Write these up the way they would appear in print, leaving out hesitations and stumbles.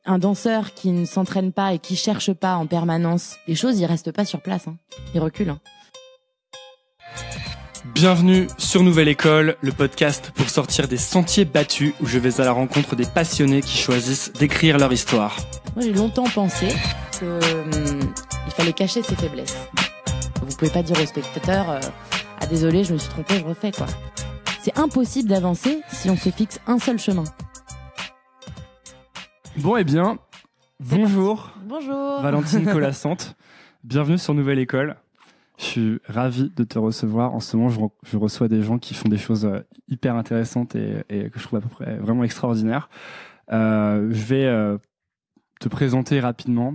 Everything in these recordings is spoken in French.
Un danseur qui ne s'entraîne pas et qui cherche pas en permanence les choses, il reste pas sur place. Il recule. Bienvenue sur Nouvelle École, le podcast pour sortir des sentiers battus où je vais à la rencontre des passionnés qui choisissent d'écrire leur histoire. Moi, j'ai longtemps pensé qu'il fallait cacher ses faiblesses. Vous pouvez pas dire aux spectateurs « Ah désolé, je me suis trompé, je refais ». Quoi. C'est impossible d'avancer si on se fixe un seul chemin. Bon, eh bien, bonjour. Bonjour. Valentine Colassante. Bienvenue sur Nouvelle École. Je suis ravi de te recevoir. En ce moment, je reçois des gens qui font des choses hyper intéressantes et que je trouve à peu près vraiment extraordinaires. Je vais te présenter rapidement.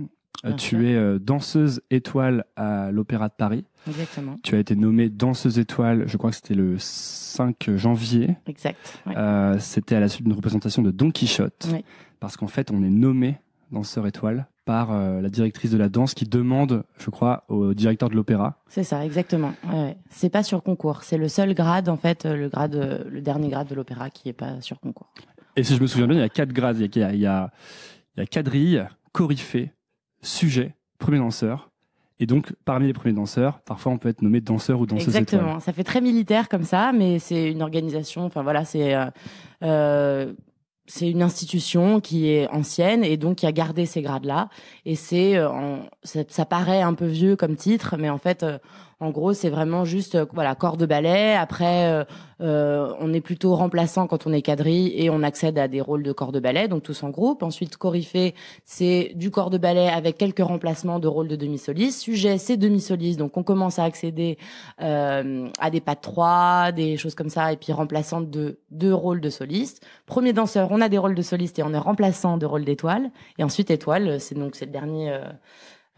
Tu es danseuse étoile à l'Opéra de Paris. Exactement. Tu as été nommée danseuse étoile, je crois que c'était le 5 janvier. Exact. Ouais. C'était à la suite d'une représentation de Don Quichotte. Oui. Parce qu'en fait, on est nommé danseur étoile par la directrice de la danse qui demande, je crois, au directeur de l'opéra. C'est ça, exactement. Ouais. C'est pas sur concours. C'est le seul grade, en fait, le dernier grade de l'opéra qui est pas sur concours. Et si je me souviens bien, il y a 4 grades. Il y a quadrille, coryphée, sujet, premier danseur. Et donc, parmi les premiers danseurs, parfois on peut être nommé danseur ou danseuse Exactement. étoile. Ça fait très militaire comme ça, mais c'est une organisation. Enfin voilà, c'est une institution qui est ancienne et donc qui a gardé ces grades-là. Et ça paraît un peu vieux comme titre, mais en fait, en gros, c'est vraiment juste corps de ballet. Après, on est plutôt remplaçant quand on est quadrille et on accède à des rôles de corps de ballet, donc tous en groupe. Ensuite, coryphée, c'est du corps de ballet avec quelques remplacements de rôles de demi-soliste. Sujet, c'est demi-soliste, donc on commence à accéder à des pas de 3, des choses comme ça, et puis remplaçante de 2 rôles de soliste. Premier danseur, on a des rôles de soliste et on est remplaçant de rôles d'étoile. Et ensuite, étoile, c'est le dernier.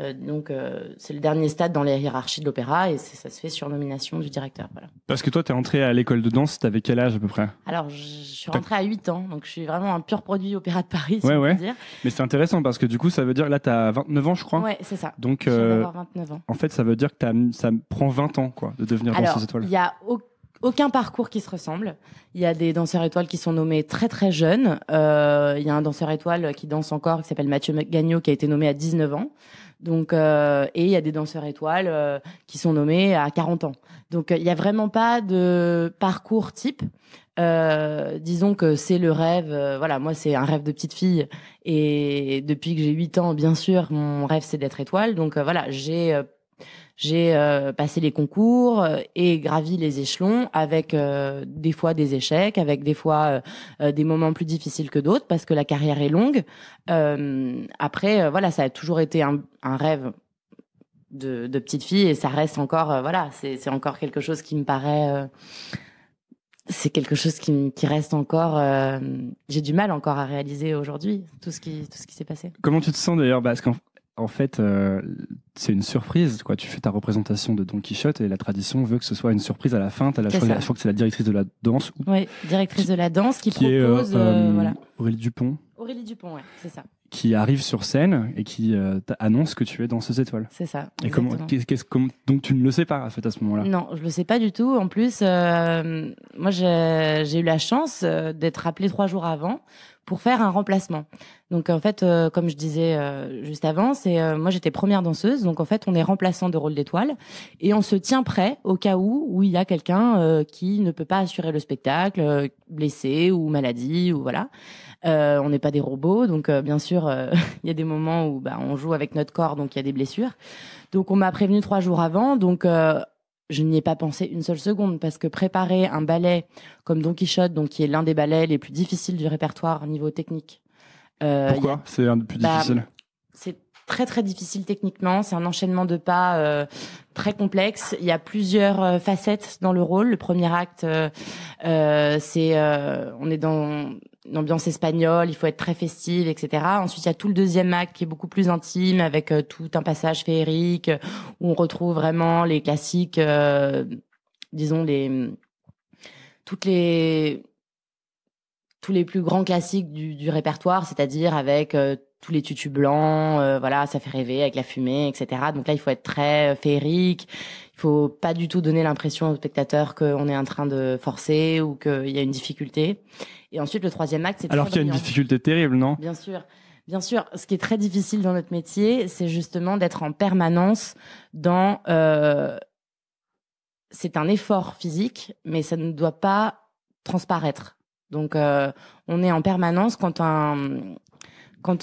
C'est le dernier stade dans les hiérarchies de l'opéra et ça se fait sur nomination du directeur. Voilà. Parce que toi, t'es entré à l'école de danse, t'avais quel âge à peu près ? Alors, je suis rentrée à 8 ans, donc je suis vraiment un pur produit Opéra de Paris, si on peut dire. Mais c'est intéressant parce que du coup, ça veut dire, là, t'as 29 ans, je crois. Ouais, c'est ça. Donc, je viens d'avoir 29 ans. En fait, ça veut dire que ça prend 20 ans, quoi, de devenir danseuse étoile. Il y a aucun parcours qui se ressemble. Il y a des danseurs étoiles qui sont nommés très très jeunes. Il y a un danseur étoile qui danse encore, qui s'appelle Mathieu Gagnon, qui a été nommé à 19 ans. Donc, et il y a des danseurs étoiles qui sont nommés à 40 ans. Donc, il y a vraiment pas de parcours type. Disons que c'est le rêve. Moi, c'est un rêve de petite fille. Et depuis que j'ai 8 ans, bien sûr, mon rêve, c'est d'être étoile. Donc, j'ai passé les concours et gravi les échelons avec des fois des échecs, avec des fois des moments plus difficiles que d'autres parce que la carrière est longue. Après, ça a toujours été un rêve de petite fille et ça reste encore, c'est encore quelque chose qui me paraît... c'est quelque chose qui reste encore... j'ai du mal encore à réaliser aujourd'hui, tout ce qui s'est passé. Comment tu te sens d'ailleurs ? Parce qu'en fait, c'est une surprise, quoi. Tu fais ta représentation de Don Quichotte et la tradition veut que ce soit une surprise à la fin. Je crois que c'est la directrice de la danse. Oui, directrice de la danse qui propose... Aurélie Dupont. Aurélie Dupont, ouais, c'est ça. Qui arrive sur scène et qui annonce que tu es danseuse étoile. C'est ça. Et donc tu ne le sais pas en fait à ce moment-là. Non, je le sais pas du tout. En plus, moi j'ai eu la chance d'être appelée 3 jours avant pour faire un remplacement. Donc en fait, comme je disais juste avant, moi j'étais première danseuse, donc en fait on est remplaçant de rôle d'étoile et on se tient prêt au cas où il y a quelqu'un qui ne peut pas assurer le spectacle, blessé ou maladie ou voilà. On n'est pas des robots, donc bien sûr il y a des moments où on joue avec notre corps, donc il y a des blessures. Donc on m'a prévenu 3 jours avant, donc je n'y ai pas pensé une seule seconde parce que préparer un ballet comme Don Quichotte, donc qui est l'un des ballets les plus difficiles du répertoire au niveau technique. Pourquoi c'est un des plus difficiles? C'est très très difficile techniquement. C'est un enchaînement de pas très complexe. Il y a plusieurs facettes dans le rôle. Le premier acte, on est dans une ambiance espagnole. Il faut être très festive, etc. Ensuite, il y a tout le deuxième acte qui est beaucoup plus intime avec tout un passage féerique où on retrouve vraiment les classiques, disons tous les plus grands classiques du répertoire, c'est-à-dire avec tous les tutus blancs, voilà, ça fait rêver avec la fumée, etc. Donc là, il faut être très féerique. Il faut pas du tout donner l'impression au spectateur qu'on est en train de forcer ou qu'il y a une difficulté. Et ensuite, le troisième acte, c'est alors qu'il y a une difficulté terrible, non? Bien sûr. Bien sûr, ce qui est très difficile dans notre métier, c'est justement d'être en permanence dans... c'est un effort physique, mais ça ne doit pas transparaître. Donc, on est en permanence quand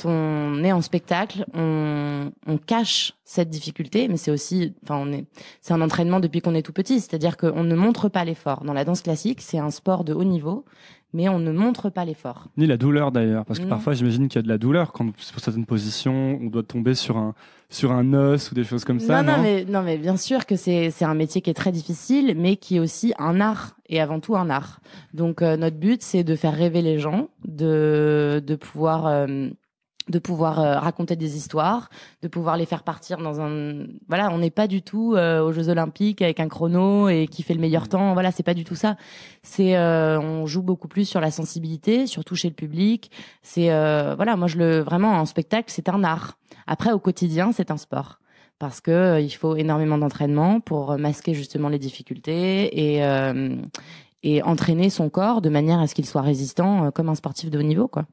on est en spectacle, on cache cette difficulté, mais c'est aussi, c'est un entraînement depuis qu'on est tout petit, c'est-à-dire qu'on ne montre pas l'effort. Dans la danse classique, c'est un sport de haut niveau, mais on ne montre pas l'effort. Ni la douleur d'ailleurs, parce que parfois j'imagine qu'il y a de la douleur quand pour certaines positions, on doit tomber sur un os ou des choses comme ça. Non, mais bien sûr que c'est un métier qui est très difficile, mais qui est aussi un art et avant tout un art. Donc notre but, c'est de faire rêver les gens, de pouvoir raconter des histoires, de pouvoir les faire partir dans on n'est pas du tout aux Jeux Olympiques avec un chrono et qui fait le meilleur temps. Voilà, c'est pas du tout ça. C'est on joue beaucoup plus sur la sensibilité, sur toucher le public. C'est moi vraiment en spectacle, c'est un art. Après au quotidien, c'est un sport parce que il faut énormément d'entraînement pour masquer justement les difficultés et entraîner son corps de manière à ce qu'il soit résistant comme un sportif de haut niveau, quoi.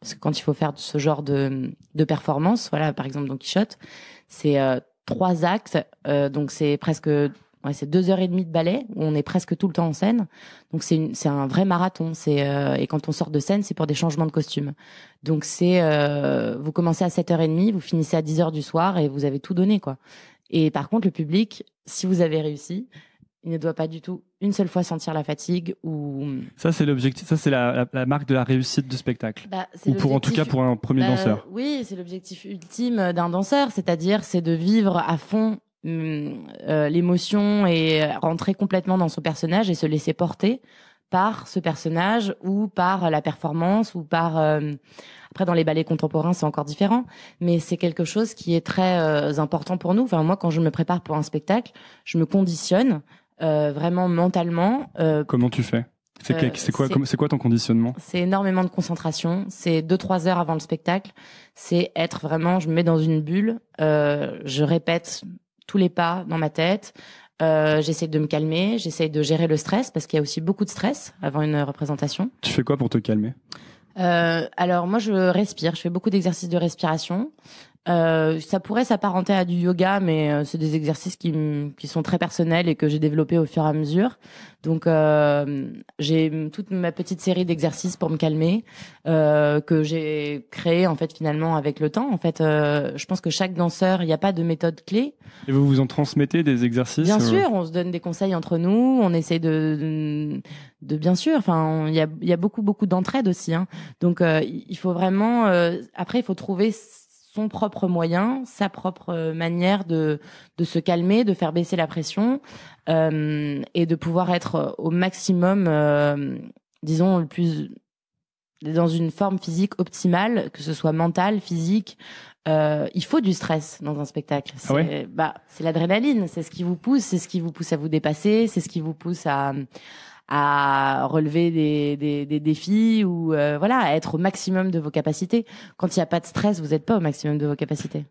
Parce que quand il faut faire ce genre de performance, par exemple Don Quichotte, c'est 3 actes, donc c'est presque c'est 2h30 de ballet où on est presque tout le temps en scène. Donc c'est un vrai marathon. Et quand on sort de scène, c'est pour des changements de costume. Donc vous commencez à 7h30, vous finissez à 10h du soir et vous avez tout donné, quoi. Et par contre, le public, si vous avez réussi, il ne doit pas du tout une seule fois sentir la fatigue ou... Ça, c'est l'objectif. Ça, c'est la marque de la réussite du spectacle. Ou en tout cas pour un premier danseur. Oui, c'est l'objectif ultime d'un danseur. C'est-à-dire, c'est de vivre à fond l'émotion et rentrer complètement dans son personnage et se laisser porter par ce personnage ou par la performance ou par... Après, dans les ballets contemporains, c'est encore différent, mais c'est quelque chose qui est très important pour nous. Enfin, moi, quand je me prépare pour un spectacle, je me conditionne vraiment mentalement. Comment tu fais ? C'est quoi ton conditionnement ? C'est énormément de concentration. C'est 2-3 heures avant le spectacle. C'est être vraiment, je me mets dans une bulle. Je répète tous les pas dans ma tête. J'essaie de me calmer. J'essaie de gérer le stress parce qu'il y a aussi beaucoup de stress avant une représentation. Tu fais quoi pour te calmer ? Alors moi, je respire. Je fais beaucoup d'exercices de respiration. Ça pourrait s'apparenter à du yoga, mais c'est des exercices qui sont très personnels et que j'ai développés au fur et à mesure. Donc j'ai toute ma petite série d'exercices pour me calmer que j'ai créé en fait finalement avec le temps. En fait, je pense que chaque danseur, il n'y a pas de méthode clé. Et vous vous en transmettez des exercices ? Bien sûr, on se donne des conseils entre nous. On essaye de bien sûr. Enfin, il y a beaucoup d'entraide aussi. Hein. Donc il faut vraiment. Après, il faut trouver son propre moyen, sa propre manière de se calmer, de faire baisser la pression et de pouvoir être au maximum, disons, le plus dans une forme physique optimale, que ce soit mentale, physique. Il faut du stress dans un spectacle. C'est l'adrénaline, c'est ce qui vous pousse, à vous dépasser, c'est ce qui vous pousse à relever des défis ou à être au maximum de vos capacités. Quand il n'y a pas de stress, vous n'êtes pas au maximum de vos capacités.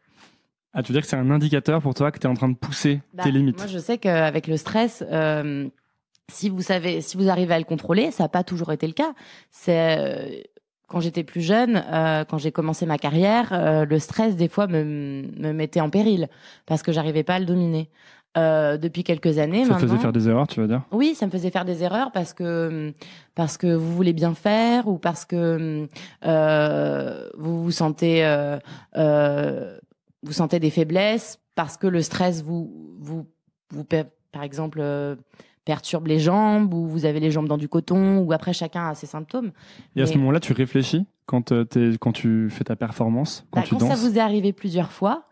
Ah, tu veux dire que c'est un indicateur pour toi que tu es en train de pousser tes limites ? Moi, je sais qu'avec le stress, si vous arrivez à le contrôler, ça n'a pas toujours été le cas. Quand j'étais plus jeune, quand j'ai commencé ma carrière, le stress, des fois, me mettait en péril parce que j'arrivais pas à le dominer. Depuis quelques années maintenant. Ça te faisait faire des erreurs, tu veux dire ? Oui, ça me faisait faire des erreurs parce que vous voulez bien faire ou parce que vous sentez des faiblesses, parce que le stress vous par exemple perturbe les jambes ou vous avez les jambes dans du coton ou après chacun a ses symptômes. Et à ce moment-là, tu réfléchis quand tu fais ta performance, quand tu danses ? Quand ça vous est arrivé plusieurs fois,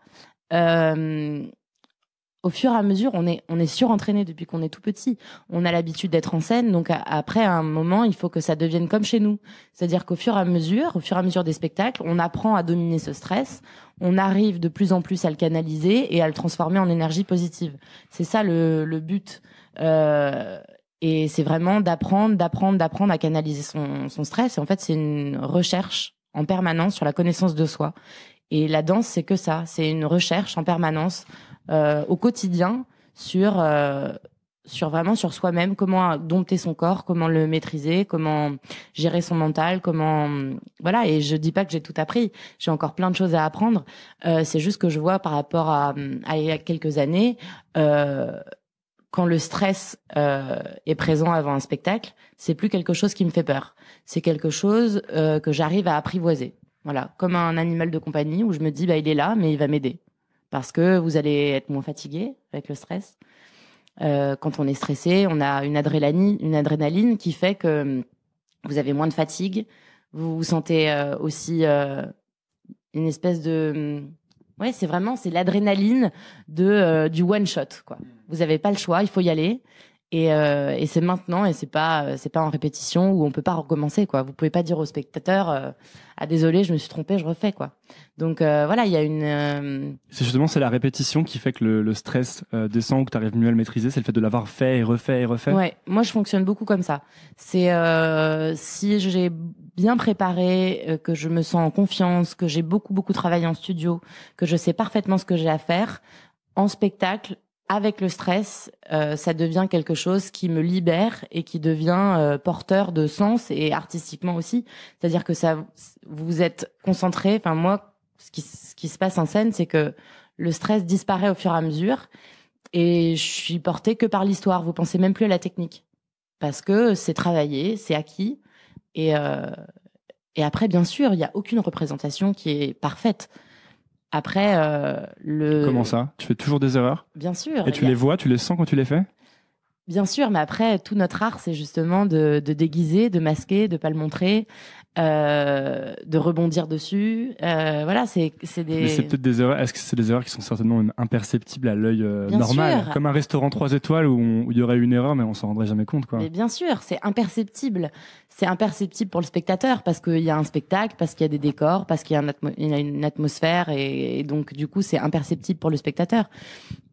au fur et à mesure, on est surentraîné depuis qu'on est tout petit. On a l'habitude d'être en scène, donc après, à un moment, il faut que ça devienne comme chez nous. C'est-à-dire qu'au fur et à mesure des spectacles, on apprend à dominer ce stress. On arrive de plus en plus à le canaliser et à le transformer en énergie positive. C'est ça le but. Et c'est vraiment d'apprendre à canaliser son stress. Et en fait, c'est une recherche en permanence sur la connaissance de soi. Et la danse, c'est que ça. C'est une recherche en permanence au quotidien sur vraiment sur soi-même, comment dompter son corps, comment le maîtriser, comment gérer son mental, voilà. Et je dis pas que j'ai tout appris, j'ai encore plein de choses à apprendre. C'est juste que je vois par rapport à il y a quelques années, quand le stress est présent avant un spectacle, c'est plus quelque chose qui me fait peur. C'est quelque chose que j'arrive à apprivoiser. Voilà, comme un animal de compagnie où je me dis il est là, mais il va m'aider parce que vous allez être moins fatigué avec le stress. Quand on est stressé, on a une adrénaline qui fait que vous avez moins de fatigue. Vous vous sentez aussi une espèce de... Ouais, c'est l'adrénaline du one shot, quoi. Vous n'avez pas le choix, il faut y aller. Et c'est maintenant, et c'est pas en répétition où on peut pas recommencer, quoi. Vous pouvez pas dire au spectateur désolé, je me suis trompé, je refais, quoi. Donc voilà, il y a une c'est la répétition qui fait que le stress descend ou que tu arrives mieux à le maîtriser, c'est le fait de l'avoir fait et refait et refait. Ouais, moi je fonctionne beaucoup comme ça. C'est si j'ai bien préparé, que je me sens en confiance, que j'ai beaucoup travaillé en studio, que je sais parfaitement ce que j'ai à faire en spectacle. Avec le stress, ça devient quelque chose qui me libère et qui devient porteur de sens et artistiquement aussi. C'est-à-dire que vous êtes concentré. Enfin moi, ce qui se passe en scène, c'est que le stress disparaît au fur et à mesure et je suis portée que par l'histoire. Vous pensez même plus à la technique parce que c'est travaillé, c'est acquis et après, bien sûr, il y a aucune représentation qui est parfaite. Après, Comment ça? Tu fais toujours des erreurs? Bien sûr. Et tu les vois, tu les sens quand tu les fais? Bien sûr, mais après, tout notre art, c'est justement de déguiser, de masquer, de pas le montrer, de rebondir dessus. Voilà, c'est des... Mais c'est peut-être des erreurs. Est-ce que c'est des erreurs qui sont certainement même imperceptibles à l'œil normal? Sûr. Comme un restaurant 3 étoiles où il y aurait une erreur, mais on s'en rendrait jamais compte, quoi. Mais bien sûr, c'est imperceptible. C'est imperceptible pour le spectateur parce qu'il y a un spectacle, parce qu'il y a des décors, parce qu'il y a une atmosphère et donc du coup, c'est imperceptible pour le spectateur.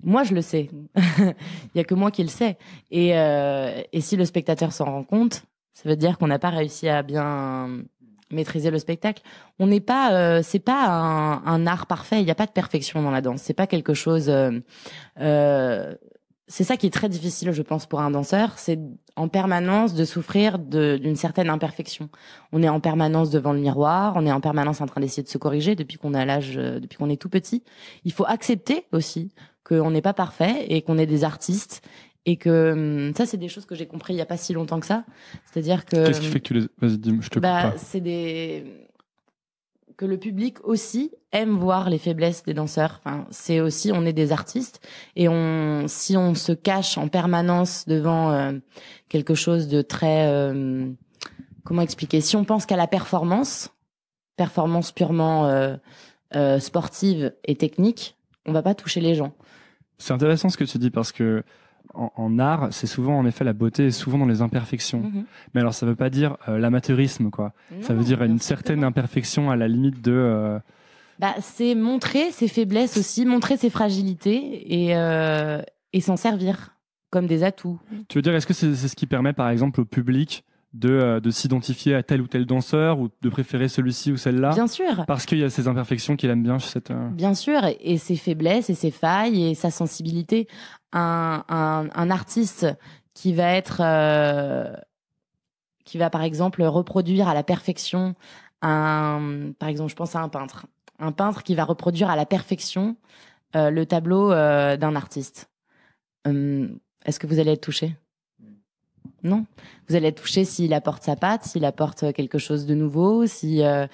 Moi, je le sais. Il y a que moi qui le sais. Et si le spectateur s'en rend compte, ça veut dire qu'on n'a pas réussi à bien maîtriser le spectacle. On n'est pas, c'est pas un art parfait. Il n'y a pas de perfection dans la danse. C'est pas quelque chose. C'est ça qui est très difficile, je pense, pour un danseur, c'est en permanence de souffrir d'une certaine imperfection. On est en permanence devant le miroir, on est en permanence en train d'essayer de se corriger depuis qu'on est tout petit. Il faut accepter aussi qu'on n'est pas parfait et qu'on est des artistes et que ça, c'est des choses que j'ai compris il y a pas si longtemps que ça. C'est-à-dire que qu'est-ce qui fait que tu les... Vas-y, dis-moi, je te coupe pas. Que le public aussi aime voir les faiblesses des danseurs. Enfin, c'est aussi, on est des artistes et si on se cache en permanence devant quelque chose de très, comment expliquer? Si on pense qu'à la performance purement sportive et technique, on va pas toucher les gens. C'est intéressant ce que tu dis parce que en art, c'est souvent en effet la beauté est souvent dans les imperfections. Mm-hmm. Mais alors ça veut pas dire l'amateurisme, quoi. Non, ça veut dire une certaine imperfection à la limite de... c'est montrer ses faiblesses aussi, montrer ses fragilités et s'en servir comme des atouts. Tu veux dire, est-ce que c'est ce qui permet par exemple au public de s'identifier à tel ou tel danseur ou de préférer celui-ci ou celle-là? Bien sûr. Parce qu'il y a ces imperfections qu'il aime bien chez cette... Bien sûr, et ses faiblesses et ses failles et sa sensibilité. Un artiste qui va par exemple reproduire à la perfection par exemple, je pense à un peintre qui va reproduire à la perfection le tableau d'un artiste. Est-ce que vous allez être touché? Non. Vous allez être touché s'il apporte sa patte, s'il apporte quelque chose de nouveau, s'il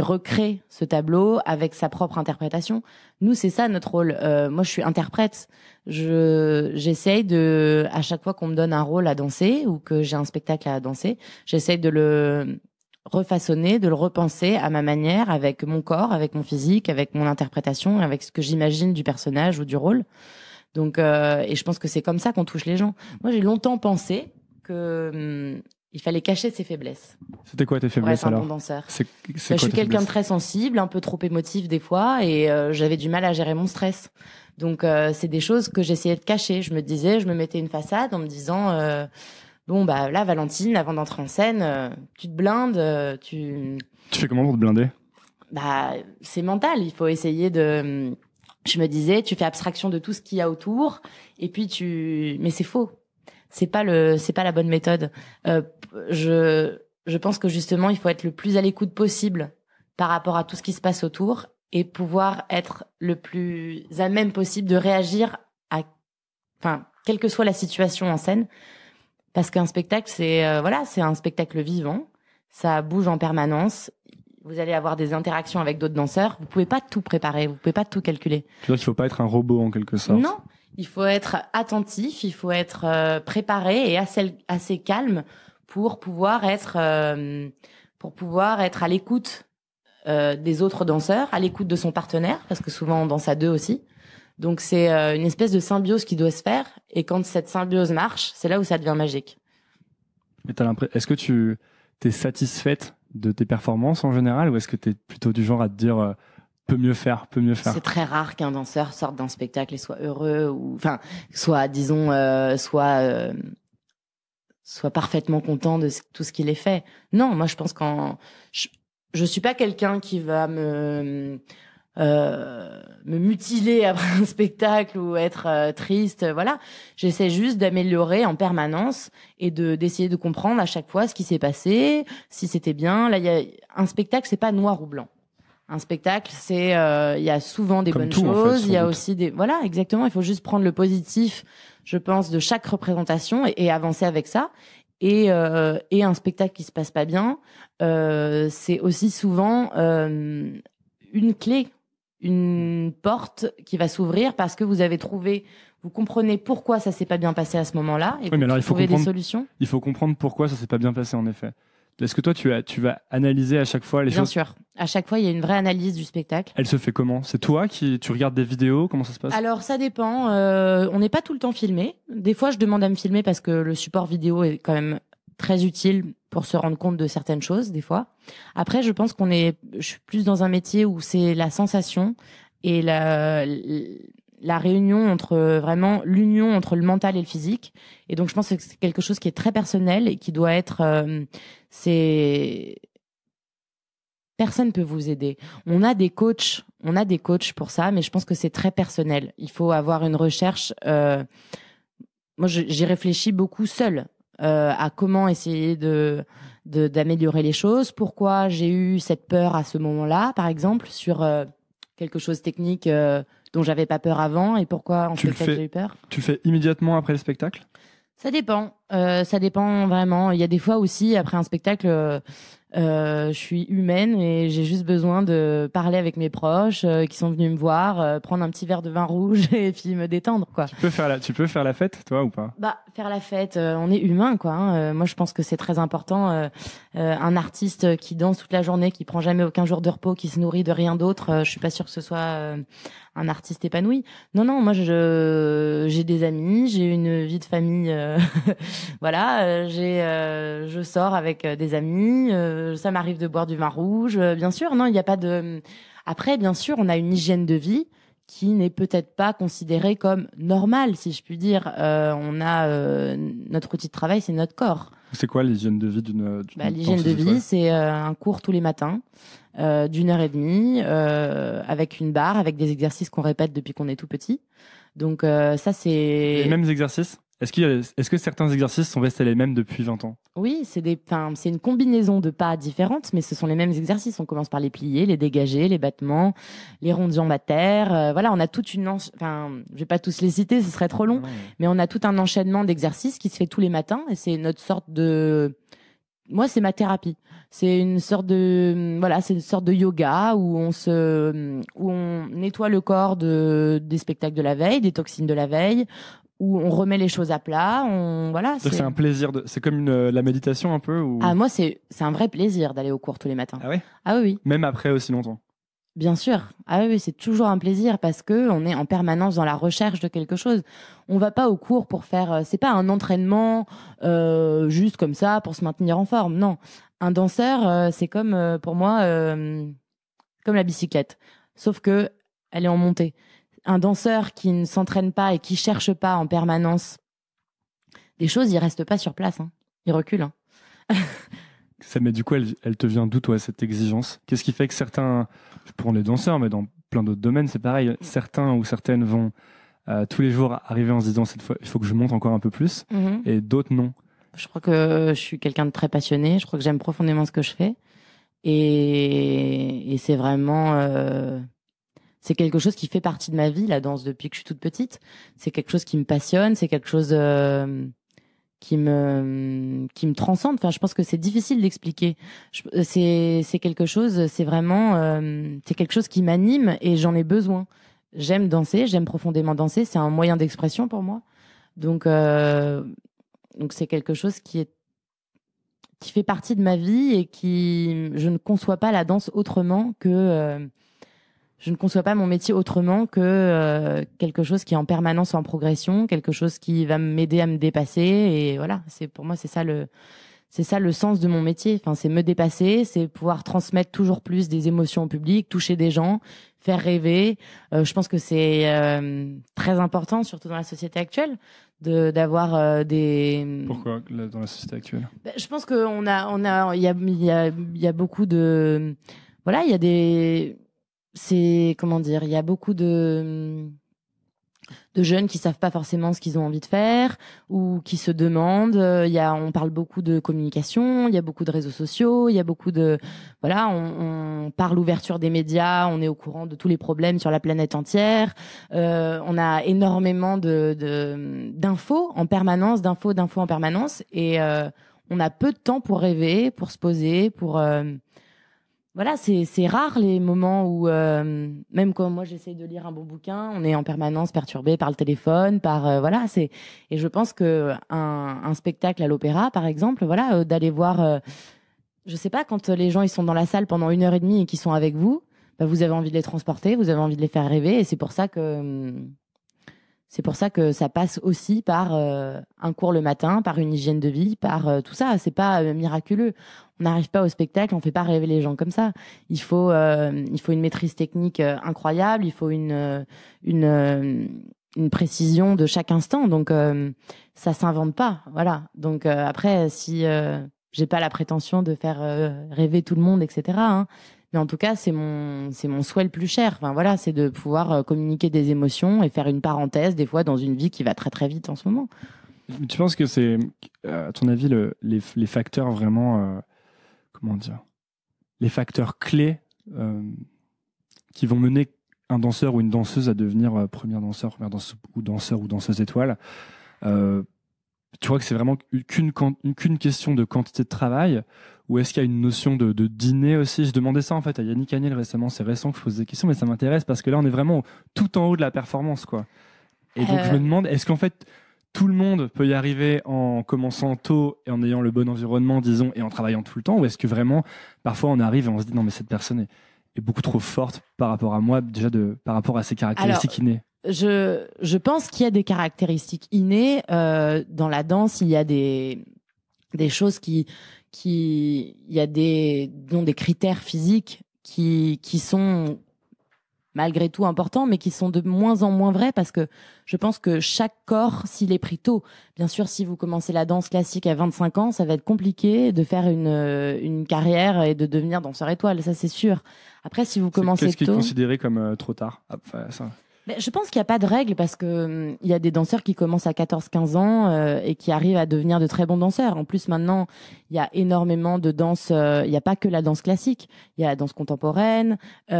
recrée ce tableau avec sa propre interprétation. Nous, c'est ça notre rôle. Moi, je suis interprète. J'essaye à chaque fois qu'on me donne un rôle à danser ou que j'ai un spectacle à danser, j'essaye de le refaçonner, de le repenser à ma manière, avec mon corps, avec mon physique, avec mon interprétation, avec ce que j'imagine du personnage ou du rôle. Donc, et je pense que c'est comme ça qu'on touche les gens. Moi, j'ai longtemps pensé que il fallait cacher ses faiblesses. C'était quoi tes faiblesses alors? Un bon danseur. Je suis quelqu'un de très sensible, un peu trop émotif des fois, et j'avais du mal à gérer mon stress. Donc, c'est des choses que j'essayais de cacher. Je me mettais une façade en me disant, bon bah là, Valentine, avant d'entrer en scène, tu te blindes, Tu fais comment pour te blinder? C'est mental. Il faut essayer de je me disais, tu fais abstraction de tout ce qu'il y a autour, et puis mais c'est faux. C'est pas la bonne méthode. Je pense que justement, il faut être le plus à l'écoute possible par rapport à tout ce qui se passe autour et pouvoir être le plus à même possible de réagir quelle que soit la situation en scène. Parce qu'un spectacle, c'est un spectacle vivant. Ça bouge en permanence. Vous allez avoir des interactions avec d'autres danseurs. Vous pouvez pas tout préparer. Vous pouvez pas tout calculer. Tu vois qu'il faut pas être un robot en quelque sorte. Non. Il faut être attentif. Il faut être préparé et assez calme pour pouvoir être à l'écoute des autres danseurs, à l'écoute de son partenaire, parce que souvent on danse à deux aussi. Donc c'est une espèce de symbiose qui doit se faire, et quand cette symbiose marche, c'est là où ça devient magique. Et est-ce que tu t'es satisfaite de tes performances en général, ou est-ce que tu es plutôt du genre à te dire peut mieux faire? C'est très rare qu'un danseur sorte d'un spectacle et soit heureux, ou soit parfaitement content de tout ce qu'il est fait. Non, moi je pense je suis pas quelqu'un qui va me mutiler après un spectacle ou être triste. Voilà, j'essaie juste d'améliorer en permanence et d'essayer de comprendre à chaque fois ce qui s'est passé, si c'était bien. Là, il y a un spectacle, c'est pas noir ou blanc. Un spectacle, c'est il y a souvent des bonnes choses, il y a aussi voilà, exactement, il faut juste prendre le positif, je pense, de chaque représentation et avancer avec ça. Et un spectacle qui se passe pas bien, c'est aussi souvent une clé, une porte qui va s'ouvrir parce que vous comprenez pourquoi ça s'est pas bien passé à ce moment-là, et vous trouvez des solutions. Il faut comprendre pourquoi ça s'est pas bien passé, en effet. Est-ce que toi, tu vas analyser à chaque fois les choses? Bien sûr. À chaque fois, il y a une vraie analyse du spectacle. Elle se fait comment? C'est toi tu regardes des vidéos? Comment ça se passe? Alors, ça dépend. On n'est pas tout le temps filmé. Des fois, je demande à me filmer parce que le support vidéo est quand même très utile pour se rendre compte de certaines choses, des fois. Après, je pense je suis plus dans un métier où c'est la sensation et la réunion vraiment l'union entre le mental et le physique. Et donc, je pense que c'est quelque chose qui est très personnel et qui doit être, personne peut vous aider. On a des coachs pour ça, mais je pense que c'est très personnel. Il faut avoir une recherche, moi, j'y réfléchis beaucoup seule, à comment essayer d'améliorer les choses. Pourquoi j'ai eu cette peur à ce moment-là, par exemple, sur quelque chose technique dont j'avais pas peur avant, et pourquoi en spectacle j'ai eu peur. Tu le fais immédiatement après le spectacle? Ça dépend vraiment. Il y a des fois aussi, après un spectacle, je suis humaine et j'ai juste besoin de parler avec mes proches qui sont venus me voir, prendre un petit verre de vin rouge et puis me détendre, quoi. Tu peux faire la fête, toi, ou pas? Faire la fête, on est humain, quoi. Hein. Moi, je pense que c'est très important. Un artiste qui danse toute la journée, qui prend jamais aucun jour de repos, qui se nourrit de rien d'autre, je suis pas sûre que ce soit un artiste épanoui. Non, moi, j'ai des amis, j'ai une vie de famille, voilà. Je sors avec des amis. Ça m'arrive de boire du vin rouge, bien sûr. Non, il n'y a pas de. Après, bien sûr, on a une hygiène de vie qui n'est peut-être pas considérée comme normale, si je puis dire. On a notre outil de travail, c'est notre corps. C'est quoi l'hygiène de vie d'une l'hygiène de vie, c'est un cours tous les matins d'1h30 avec une barre, avec des exercices qu'on répète depuis qu'on est tout petit. Donc ça, c'est... Les mêmes exercices? Est-ce que certains exercices sont restés les mêmes depuis 20 ans? Oui, c'est une combinaison de pas différentes, mais ce sont les mêmes exercices. On commence par les plier, les dégager, les battements, les rondes jambes à terre. Voilà, on a toute une... je vais pas tous les citer, ce serait trop long, mais on a tout un enchaînement d'exercices qui se fait tous les matins, et c'est notre sorte de... Moi, c'est ma thérapie. C'est une sorte de yoga où on nettoie le corps des spectacles de la veille, des toxines de la veille, où on remet les choses à plat. C'est un plaisir. C'est comme la méditation un peu ou... Ah, moi, c'est un vrai plaisir d'aller au cours tous les matins. Ah ouais? Ah oui. Même après aussi longtemps? Bien sûr. Ah oui, c'est toujours un plaisir parce que on est en permanence dans la recherche de quelque chose. On va pas au cours pour faire... c'est pas un entraînement juste comme ça pour se maintenir en forme. Non. Un danseur, c'est comme, pour moi, comme la bicyclette. Sauf que elle est en montée. Un danseur qui ne s'entraîne pas et qui cherche pas en permanence des choses, il reste pas sur place. Hein. Il recule. Hein. Mais du coup, elle te vient d'où, toi, cette exigence? Qu'est-ce qui fait que certains, pour les danseurs, mais dans plein d'autres domaines, c'est pareil. Certains ou certaines vont tous les jours arriver en se disant cette fois, il faut que je monte encore un peu plus, et d'autres non. Je crois que je suis quelqu'un de très passionné. Je crois que j'aime profondément ce que je fais. Et c'est vraiment... c'est quelque chose qui fait partie de ma vie, la danse, depuis que je suis toute petite. C'est quelque chose qui me passionne, c'est quelque chose qui me transcende. Enfin, je pense que c'est difficile d'expliquer. C'est quelque chose, c'est vraiment... c'est quelque chose qui m'anime et j'en ai besoin. J'aime danser, j'aime profondément danser. C'est un moyen d'expression pour moi. Donc c'est quelque chose qui fait partie de ma vie et je ne conçois pas la danse autrement que je ne conçois pas mon métier autrement que quelque chose qui est en permanence en progression, quelque chose qui va m'aider à me dépasser. Et voilà, pour moi c'est ça le sens de mon métier. Enfin, c'est me dépasser, c'est pouvoir transmettre toujours plus des émotions au public, toucher des gens, faire rêver. Je pense que c'est très important, surtout dans la société actuelle, d'avoir des. Pourquoi dans la société actuelle? Je pense que il y a beaucoup de, voilà, il y a des, c'est comment dire, il y a beaucoup de jeunes qui savent pas forcément ce qu'ils ont envie de faire ou qui se demandent. On parle beaucoup de communication, il y a beaucoup de réseaux sociaux, il y a beaucoup de, voilà, on parle ouverture des médias, on est au courant de tous les problèmes sur la planète entière. On a énormément d'infos en permanence, d'infos en permanence, et on a peu de temps pour rêver, pour se poser, pour voilà, c'est rare les moments où, même quand moi j'essaye de lire un bon bouquin, on est en permanence perturbé par le téléphone, voilà, et je pense que un spectacle à l'opéra, par exemple, voilà, d'aller voir, je sais pas, quand les gens ils sont dans la salle pendant 1h30 et qu'ils sont avec vous, bah, vous avez envie de les transporter, vous avez envie de les faire rêver, et c'est pour ça que ça passe aussi par un cours le matin, par une hygiène de vie, par tout ça. C'est pas miraculeux. On n'arrive pas au spectacle, on fait pas rêver les gens comme ça. Il faut une maîtrise technique incroyable, il faut une précision de chaque instant. Donc ça s'invente pas, voilà. Donc après, si j'ai pas la prétention de faire rêver tout le monde, etc., hein, mais en tout cas, c'est mon souhait le plus cher. Enfin voilà, c'est de pouvoir communiquer des émotions et faire une parenthèse des fois dans une vie qui va très très vite en ce moment. Tu penses que c'est, à ton avis, les facteurs vraiment, comment dire, les facteurs clés qui vont mener un danseur ou une danseuse à devenir première danseur ou danseuse étoile, tu crois que c'est vraiment qu'une question de quantité de travail, ou est-ce qu'il y a une notion de dîner aussi? Je demandais ça en fait à Yannick Agnel récemment, c'est récent que je pose des questions, mais ça m'intéresse parce que là on est vraiment tout en haut de la performance, quoi. Et donc je me demande, est-ce qu'en fait tout le monde peut y arriver en commençant tôt et en ayant le bon environnement, disons, et en travaillant tout le temps, ou est-ce que vraiment parfois on arrive et on se dit non mais cette personne est beaucoup trop forte par rapport à moi, déjà par rapport à ses caractéristiques innées? Je pense qu'il y a des caractéristiques innées dans la danse. Il y a des choses il y a des critères physiques qui sont malgré tout importants, mais qui sont de moins en moins vrais, parce que je pense que chaque corps, s'il est pris tôt, bien sûr, si vous commencez la danse classique à 25 ans, ça va être compliqué de faire une carrière et de devenir danseur étoile, ça c'est sûr. Après, si vous commencez tôt... Qu'est-ce qui est considéré comme trop tard? Ça... Je pense qu'il n'y a pas de règle, parce que il y a des danseurs qui commencent à 14-15 ans et qui arrivent à devenir de très bons danseurs. En plus, maintenant, il y a énormément de danse. Il n'y a pas que la danse classique. Il y a la danse contemporaine, il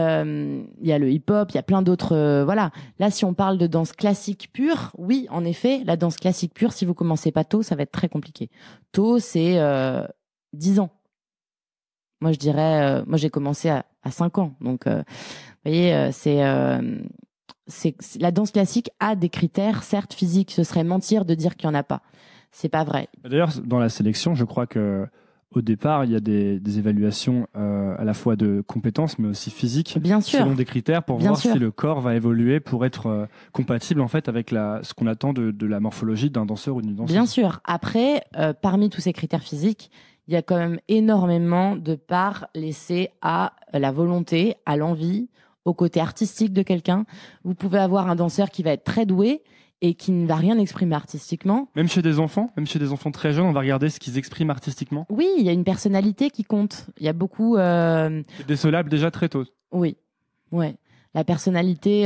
y a le hip-hop, il y a plein d'autres. Voilà. Là, si on parle de danse classique pure, oui, en effet, la danse classique pure, si vous commencez pas tôt, ça va être très compliqué. Tôt, c'est 10 ans. Moi, je dirais... moi, j'ai commencé à 5 ans. Donc, vous voyez, la danse classique a des critères, certes physiques. Ce serait mentir de dire qu'il n'y en a pas. C'est pas vrai. D'ailleurs, dans la sélection, je crois que au départ, il y a des évaluations à la fois de compétences, mais aussi physiques, bien sûr, selon des critères pour voir si le corps va évoluer pour être compatible en fait avec ce qu'on attend de la morphologie d'un danseur ou d'une danseuse. Bien sûr. Après, parmi tous ces critères physiques, il y a quand même énormément de parts laissées à la volonté, à l'envie, au côté artistique de quelqu'un. Vous pouvez avoir un danseur qui va être très doué et qui ne va rien exprimer artistiquement. Même chez des enfants très jeunes, on va regarder ce qu'ils expriment artistiquement. Oui, il y a une personnalité qui compte. Il y a beaucoup... C'est décelable déjà très tôt. Oui, ouais. la personnalité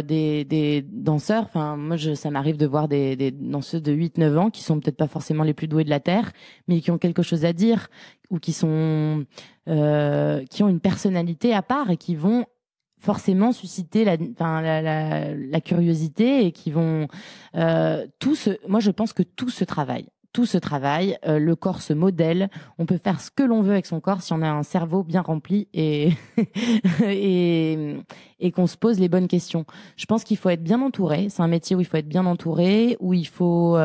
des danseurs. Enfin, moi, ça m'arrive de voir des danseuses de 8-9 ans qui sont peut-être pas forcément les plus douées de la Terre, mais qui ont quelque chose à dire ou qui ont une personnalité à part et qui vont forcément susciter la curiosité et qui vont moi, je pense que tout se travaille. Tout se travaille, le corps se modèle, on peut faire ce que l'on veut avec son corps si on a un cerveau bien rempli et et qu'on se pose les bonnes questions. Je pense qu'il faut être bien entouré, c'est un métier où il faut être bien entouré, où il faut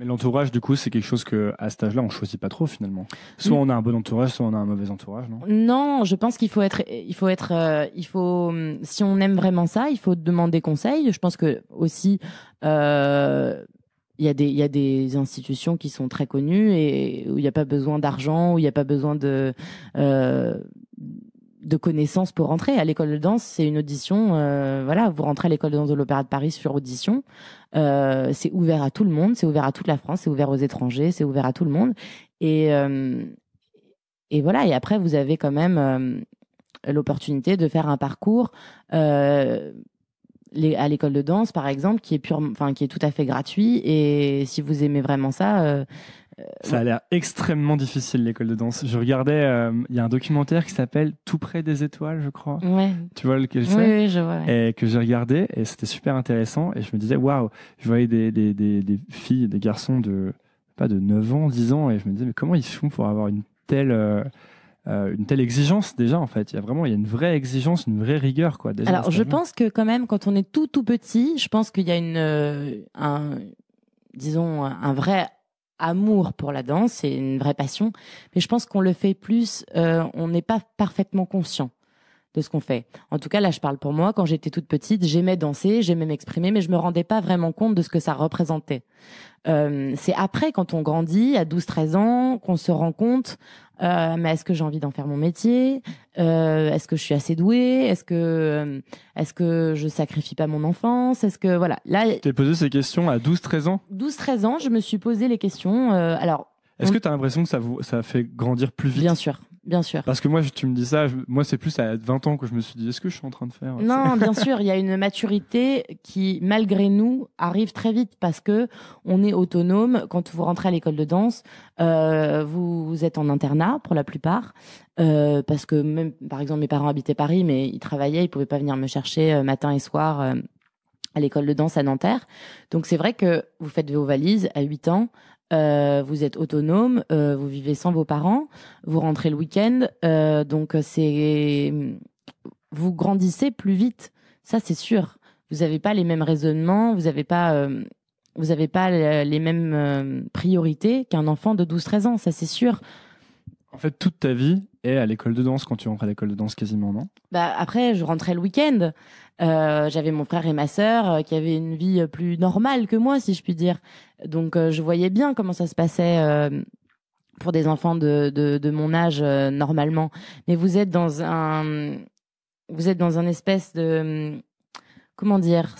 Mais l'entourage, du coup, c'est quelque chose que à cet âge-là, on choisit pas trop finalement. Soit on a un bon entourage, soit on a un mauvais entourage, non? Non, je pense qu'il faut si on aime vraiment ça, il faut demander conseil. Je pense que aussi il y a des institutions qui sont très connues et où il n'y a pas besoin d'argent, où il n'y a pas besoin de connaissances pour rentrer. À l'école de danse, c'est une audition. Voilà, vous rentrez à l'école de danse de l'Opéra de Paris sur audition. C'est ouvert à tout le monde, c'est ouvert à toute la France, c'est ouvert aux étrangers, c'est ouvert à tout le monde. Et voilà. Et après, vous avez quand même l'opportunité de faire un parcours. À l'école de danse, par exemple, qui est qui est tout à fait gratuit. Et si vous aimez vraiment ça, ça a l'air extrêmement difficile, l'école de danse. Je regardais, il y a un documentaire qui s'appelle Tout près des étoiles, je crois. Ouais. Tu vois lequel c'est? Oui, je vois. Ouais. Et que j'ai regardé et c'était super intéressant. Et je me disais, waouh, je voyais des filles, des garçons pas de 9 ans, 10 ans. Et je me disais, mais comment ils font pour avoir une telle exigence déjà, en fait? Il y a une vraie exigence, une vraie rigueur, quoi. Déjà, alors, je pense que quand même, quand on est tout petit, je pense qu'il y a disons, un vrai amour pour la danse et une vraie passion. Mais je pense qu'on le fait plus, on n'est pas parfaitement conscient de ce qu'on fait. En tout cas, là, je parle pour moi. Quand j'étais toute petite, j'aimais danser, j'aimais m'exprimer, mais je me rendais pas vraiment compte de ce que ça représentait. C'est après, quand on grandit, à 12-13 ans, qu'on se rend compte, mais est-ce que j'ai envie d'en faire mon métier? Est-ce que je suis assez douée? Est-ce que je sacrifie pas mon enfance? Est-ce que, voilà. Là, t'es posé ces questions à 12-13 ans? 12-13 ans, je me suis posé les questions. Est-ce que tu as l'impression que ça fait grandir plus vite? Bien sûr. Bien sûr. Parce que moi, tu me dis ça, moi, c'est plus à 20 ans que je me suis dit, est-ce que je suis en train de faire? Non, bien sûr, il y a une maturité qui, malgré nous, arrive très vite parce que on est autonome. Quand vous rentrez à l'école de danse, vous êtes en internat pour la plupart, parce que même, par exemple, mes parents habitaient Paris, mais ils travaillaient, ils pouvaient pas venir me chercher matin et soir à l'école de danse à Nanterre. Donc c'est vrai que vous faites vos valises à 8 ans. Vous êtes autonome, vous vivez sans vos parents, vous rentrez le week-end, donc vous grandissez plus vite, ça c'est sûr. Vous n'avez pas les mêmes raisonnements, vous n'avez pas les mêmes priorités qu'un enfant de 12-13 ans, ça c'est sûr. En fait, toute ta vie est à l'école de danse quand tu rentres à l'école de danse quasiment, non? Bah après, je rentrais le week-end. J'avais mon frère et ma sœur qui avaient une vie plus normale que moi, si je puis dire. Donc, je voyais bien comment ça se passait pour des enfants de mon âge normalement. Mais vous êtes dans un espèce de, comment dire,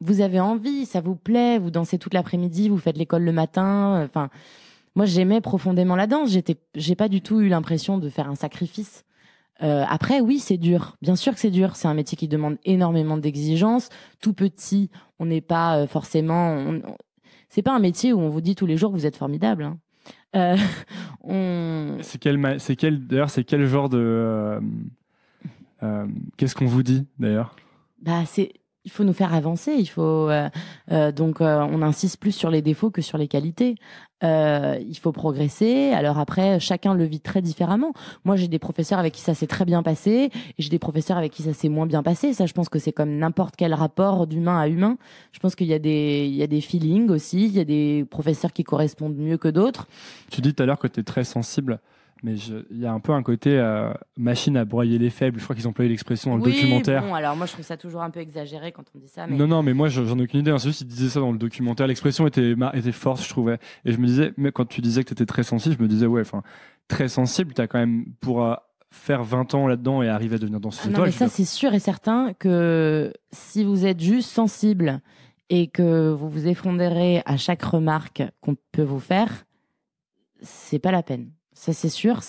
vous avez envie, ça vous plaît, vous dansez toute l'après-midi, vous faites l'école le matin. Enfin, moi, j'aimais profondément la danse. J'ai pas du tout eu l'impression de faire un sacrifice. Après, oui, c'est dur. Bien sûr que c'est dur. C'est un métier qui demande énormément d'exigences. Tout petit, on n'est pas forcément. C'est pas un métier où on vous dit tous les jours que vous êtes formidable. Hein. D'ailleurs, c'est quel genre de. Qu'est-ce qu'on vous dit d'ailleurs? Bah, il faut nous faire avancer. Donc on insiste plus sur les défauts que sur les qualités. Il faut progresser. Alors après, chacun le vit très différemment. Moi, j'ai des professeurs avec qui ça s'est très bien passé, et j'ai des professeurs avec qui ça s'est moins bien passé. Ça, je pense que c'est comme n'importe quel rapport d'humain à humain. Je pense qu'il y a des feelings aussi. Il y a des professeurs qui correspondent mieux que d'autres. Tu dis tout à l'heure que tu es très sensible. Mais il y a un peu un côté machine à broyer les faibles. Je crois qu'ils employaient l'expression dans le documentaire. Bon, alors moi je trouve ça toujours un peu exagéré quand on dit ça. Mais... Non, mais moi j'en ai aucune idée. C'est juste qu'ils disaient ça dans le documentaire. L'expression était forte, je trouvais. Et je me disais, mais quand tu disais que tu étais très sensible, je me disais, ouais, enfin, très sensible, tu as quand même pour faire 20 ans là-dedans et arriver à devenir danseuse étoile. Non, mais ça, c'est sûr et certain que si vous êtes juste sensible et que vous vous effondrez à chaque remarque qu'on peut vous faire, c'est pas la peine. Ça, c'est sûr.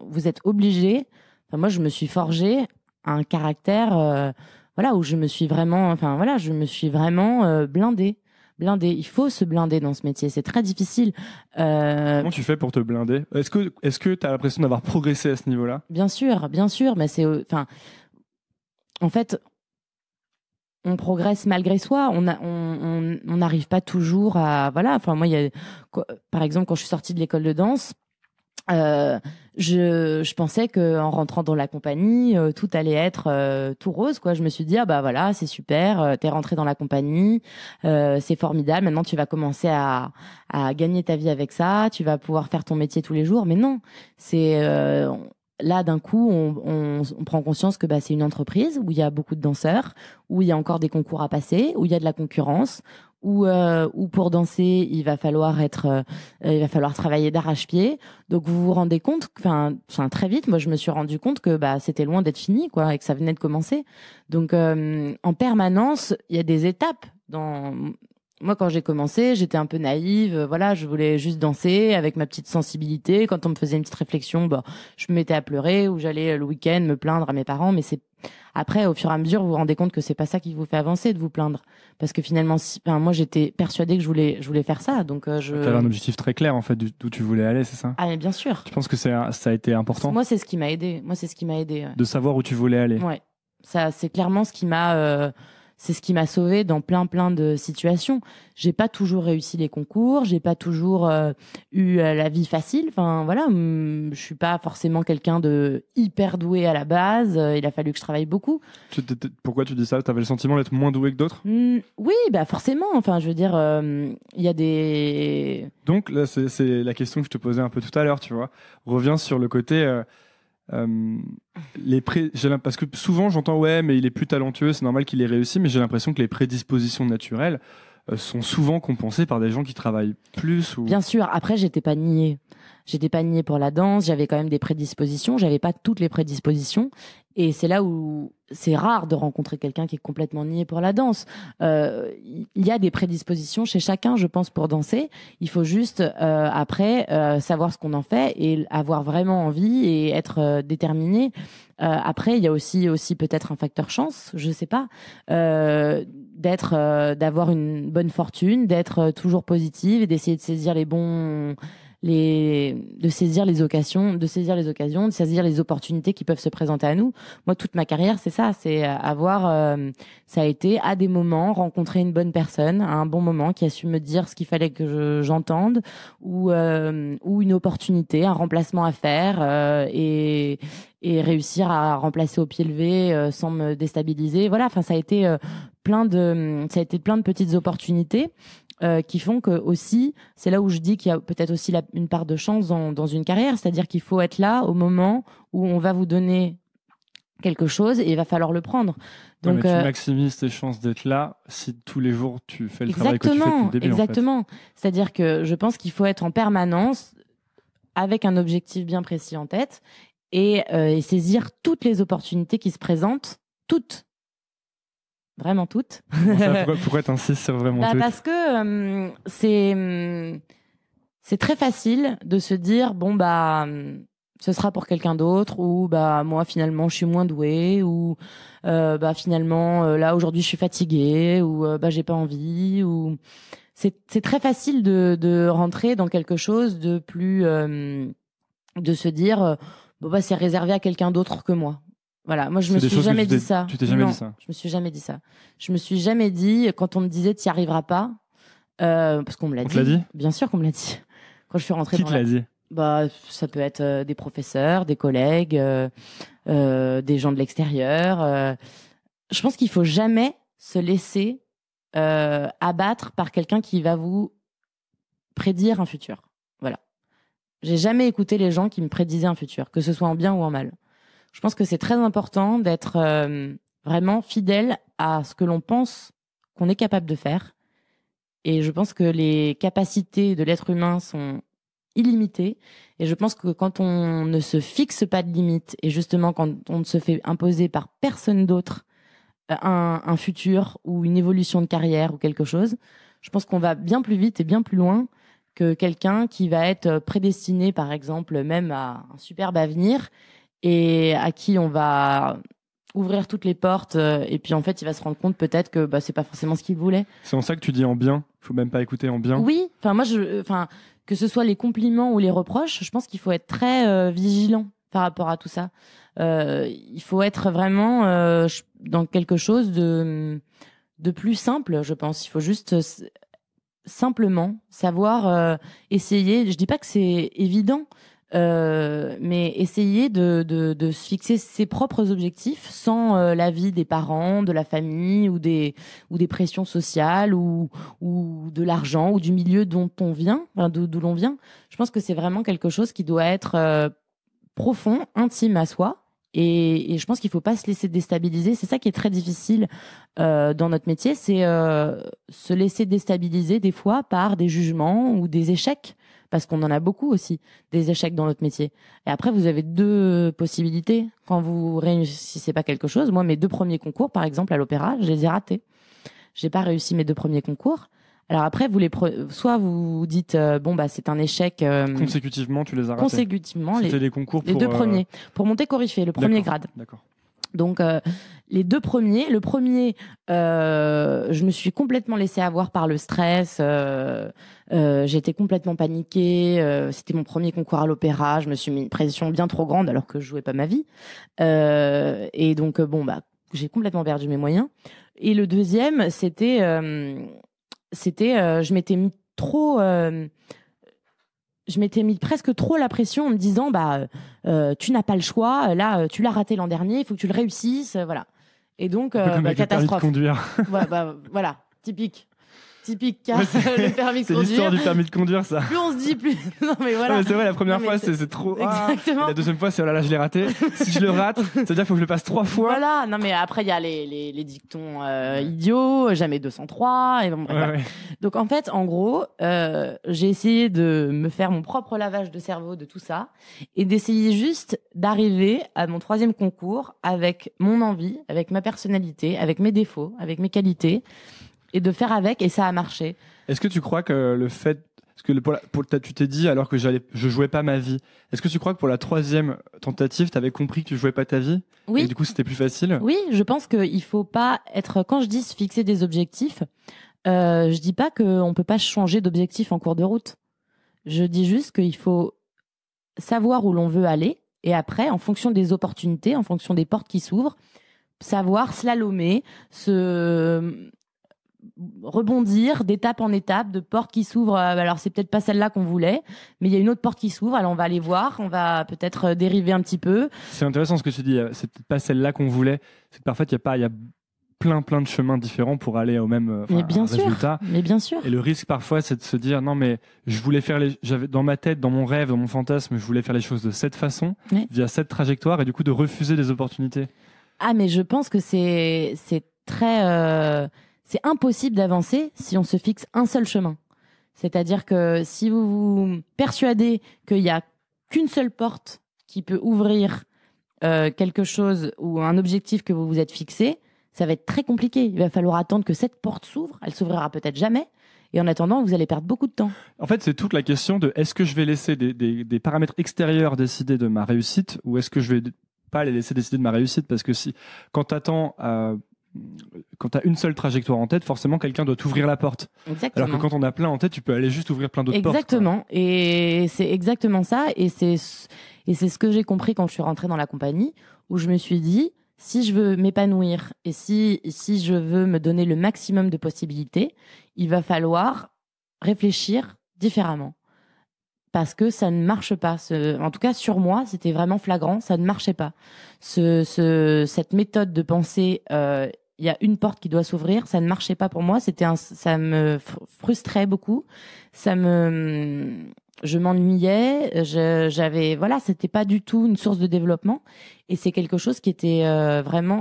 Vous êtes obligé Enfin, moi, je me suis forgé un caractère, voilà, où je me suis vraiment, enfin voilà, je me suis vraiment blindée. Blindée. Il faut se blinder dans ce métier. C'est très difficile. Comment tu fais pour te blinder? Est-ce que tu as l'impression d'avoir progressé à ce niveau-là? Bien sûr, mais c'est, enfin, en fait, on progresse malgré soi. On n'arrive pas toujours à, voilà. Enfin, moi, par exemple, quand je suis sortie de l'école de danse. Je pensais que en rentrant dans la compagnie, tout allait être tout rose, quoi. Je me suis dit ah bah voilà, c'est super, t'es rentré dans la compagnie, c'est formidable. Maintenant tu vas commencer à gagner ta vie avec ça, tu vas pouvoir faire ton métier tous les jours. Mais non, c'est là d'un coup on prend conscience que bah c'est une entreprise où il y a beaucoup de danseurs, où il y a encore des concours à passer, où il y a de la concurrence. Où pour danser, il va falloir travailler d'arrache-pied. Donc vous vous rendez compte, enfin très vite, moi je me suis rendu compte que bah c'était loin d'être fini, quoi, et que ça venait de commencer. Donc en permanence, il y a des étapes dans. Moi, quand j'ai commencé, j'étais un peu naïve. Voilà, je voulais juste danser avec ma petite sensibilité. Quand on me faisait une petite réflexion, bah, je me mettais à pleurer ou j'allais le week-end me plaindre à mes parents. Mais c'est après, au fur et à mesure, vous vous rendez compte que c'est pas ça qui vous fait avancer de vous plaindre, parce que finalement, moi, j'étais persuadée que je voulais faire ça. Donc, T'avais un objectif très clair en fait d'où tu voulais aller, c'est ça? Ah, mais bien sûr. Tu penses que ça a été important? Moi, c'est ce qui m'a aidé. Ouais. De savoir où tu voulais aller. Ouais, ça, c'est clairement c'est ce qui m'a sauvée dans plein de situations. J'ai pas toujours réussi les concours, j'ai pas toujours eu la vie facile. Enfin voilà, je suis pas forcément quelqu'un de hyper doué à la base. Il a fallu que je travaille beaucoup. Pourquoi tu dis ça? T'avais le sentiment d'être moins doué que d'autres? Oui, bah forcément. Enfin, je veux dire, il y a des. Donc là, c'est la question que je te posais un peu tout à l'heure, tu vois. Reviens sur le côté. Parce que souvent j'entends ouais mais il est plus talentueux, c'est normal qu'il ait réussi, mais j'ai l'impression que les prédispositions naturelles sont souvent compensées par des gens qui travaillent plus Bien sûr, après j'étais pas niée pour la danse, j'avais quand même des prédispositions, j'avais pas toutes les prédispositions, et c'est là où c'est rare de rencontrer quelqu'un qui est complètement nié pour la danse. Il y a des prédispositions chez chacun, je pense, pour danser. Il faut juste après savoir ce qu'on en fait et avoir vraiment envie et être déterminé. Après, il y a aussi peut-être un facteur chance, je sais pas, d'avoir une bonne fortune, d'être toujours positive et d'essayer de saisir de saisir les occasions, de saisir les opportunités qui peuvent se présenter à nous. Moi, toute ma carrière, c'est ça, c'est ça a été à des moments rencontrer une bonne personne, à un bon moment, qui a su me dire ce qu'il fallait que j'entende, ou une opportunité, un remplacement à faire, et réussir à remplacer au pied levé sans me déstabiliser. Voilà, enfin, ça a été plein de petites opportunités. Qui font que aussi, c'est là où je dis qu'il y a peut-être aussi une part de chance dans une carrière, c'est-à-dire qu'il faut être là au moment où on va vous donner quelque chose et il va falloir le prendre. Donc, mais tu maximises tes chances d'être là si tous les jours tu fais le travail que tu fais depuis le début. Exactement. En fait. C'est-à-dire que je pense qu'il faut être en permanence avec un objectif bien précis en tête et saisir toutes les opportunités qui se présentent, toutes. Vraiment toutes. Pourquoi t'insistes sur vraiment toutes? Parce que c'est très facile de se dire bon bah ce sera pour quelqu'un d'autre, ou bah moi finalement je suis moins douée, ou bah finalement là aujourd'hui je suis fatiguée, ou bah j'ai pas envie, ou c'est très facile de rentrer dans quelque chose de plus de se dire bon bah c'est réservé à quelqu'un d'autre que moi. Voilà, moi je me suis jamais dit ça. Tu t'es jamais dit ça? Je me suis jamais dit ça. Je me suis jamais dit, quand on me disait tu n'y arriveras pas, parce qu'on me l'a dit. On te l'a dit? Bien sûr qu'on me l'a dit. Quand je suis rentrée Qui te l'a dit? Bah, ça peut être des professeurs, des collègues, des gens de l'extérieur. Je pense qu'il faut jamais se laisser abattre par quelqu'un qui va vous prédire un futur. Voilà. J'ai jamais écouté les gens qui me prédisaient un futur, que ce soit en bien ou en mal. Je pense que c'est très important d'être vraiment fidèle à ce que l'on pense qu'on est capable de faire. Et je pense que les capacités de l'être humain sont illimitées. Et je pense que quand on ne se fixe pas de limites, et justement quand on ne se fait imposer par personne d'autre un futur ou une évolution de carrière ou quelque chose, je pense qu'on va bien plus vite et bien plus loin que quelqu'un qui va être prédestiné, par exemple, même à un superbe avenir, et à qui on va ouvrir toutes les portes, et puis en fait il va se rendre compte peut-être que c'est pas forcément ce qu'il voulait. C'est en ça que tu dis en bien. Faut même pas écouter en bien. Oui, que ce soit les compliments ou les reproches, je pense qu'il faut être très vigilant par rapport à tout ça. Il faut être vraiment dans quelque chose de plus simple, je pense. Il faut juste simplement savoir essayer. Je dis pas que c'est évident, mais essayer de se fixer ses propres objectifs sans l'avis des parents, de la famille ou des pressions sociales ou de l'argent ou du milieu dont on vient, d'où l'on vient. Je pense que c'est vraiment quelque chose qui doit être profond, intime à soi. Et je pense qu'il faut pas se laisser déstabiliser. C'est ça qui est très difficile dans notre métier, c'est se laisser déstabiliser des fois par des jugements ou des échecs, parce qu'on en a beaucoup aussi, des échecs dans notre métier. Et après, vous avez deux possibilités. Quand vous réussissez pas quelque chose, moi, mes 2 premiers concours, par exemple, à l'opéra, je les ai ratés. J'ai pas réussi mes 2 premiers concours. Alors après, soit vous dites c'est un échec. Consécutivement, tu les as ratés. Consécutivement, c'était les concours les 2 premiers pour monter Coryphée, le premier grade. D'accord. Donc les 2 premiers, le premier, je me suis complètement laissée avoir par le stress. J'étais complètement paniquée. C'était mon premier concours à l'opéra. Je me suis mis une pression bien trop grande alors que je jouais pas ma vie. Et donc j'ai complètement perdu mes moyens. Et le deuxième, c'était je m'étais mis trop je m'étais mis presque trop la pression en me disant tu n'as pas le choix, là tu l'as raté l'an dernier, il faut que tu le réussisses, voilà. Et donc catastrophe. Le permis de conduire. Voilà, typique le permis de conduire. C'est l'histoire du permis de conduire, ça. Plus on se dit, plus. Non, mais voilà. Ouais, c'est vrai, la première fois, c'est trop. Exactement. La deuxième fois, c'est oh là là, je l'ai raté. Si je le rate, ça veut dire qu'il faut que je le passe 3 fois. Voilà. Non, mais après, il y a les dictons idiots, jamais 203. Et bon, bref, ouais. Donc, en fait, en gros, j'ai essayé de me faire mon propre lavage de cerveau de tout ça et d'essayer juste d'arriver à mon 3e concours avec mon envie, avec ma personnalité, avec mes défauts, avec mes qualités. Et de faire avec, et ça a marché. Est-ce que tu crois que le fait, parce que tu t'es dit alors que je jouais pas ma vie, est-ce que tu crois que pour la 3e tentative, tu avais compris que tu jouais pas ta vie? Oui. Et du coup, c'était plus facile? Oui, je pense qu'il faut pas être, quand je dis se fixer des objectifs, je dis pas qu'on peut pas changer d'objectif en cours de route. Je dis juste qu'il faut savoir où l'on veut aller, et après, en fonction des opportunités, en fonction des portes qui s'ouvrent, savoir slalomer, rebondir d'étape en étape, de portes qui s'ouvrent. Alors c'est peut-être pas celle-là qu'on voulait, mais il y a une autre porte qui s'ouvre. Alors on va aller voir, on va peut-être dériver un petit peu. C'est intéressant ce que tu dis. C'est peut-être pas celle-là qu'on voulait. C'est que parfois il y a plein de chemins différents pour aller au même résultat. Mais bien sûr. Et le risque parfois, c'est de se dire non mais je voulais faire j'avais dans ma tête, dans mon rêve, dans mon fantasme, je voulais faire les choses de cette façon, via cette trajectoire, et du coup de refuser des opportunités. Ah mais je pense que c'est très c'est impossible d'avancer si on se fixe un seul chemin. C'est-à-dire que si vous vous persuadez qu'il y a qu'une seule porte qui peut ouvrir quelque chose ou un objectif que vous vous êtes fixé, ça va être très compliqué. Il va falloir attendre que cette porte s'ouvre. Elle s'ouvrira peut-être jamais. Et en attendant, vous allez perdre beaucoup de temps. En fait, c'est toute la question de est-ce que je vais laisser des paramètres extérieurs décider de ma réussite, ou est-ce que je vais pas les laisser décider de ma réussite? Parce que quand tu as une seule trajectoire en tête, forcément quelqu'un doit t'ouvrir la porte. Exactement. Alors que quand on a plein en tête, tu peux aller juste ouvrir plein d'autres portes. Exactement. Et c'est exactement ça. Et c'est ce que j'ai compris quand je suis rentrée dans la compagnie, où je me suis dit, si je veux m'épanouir et si je veux me donner le maximum de possibilités, il va falloir réfléchir différemment. Parce que ça ne marche pas. En tout cas, sur moi, c'était vraiment flagrant, ça ne marchait pas. Cette méthode de penser, il y a une porte qui doit s'ouvrir, ça ne marchait pas pour moi. Ça me frustrait beaucoup. Je m'ennuyais. C'était pas du tout une source de développement. Et c'est quelque chose qui était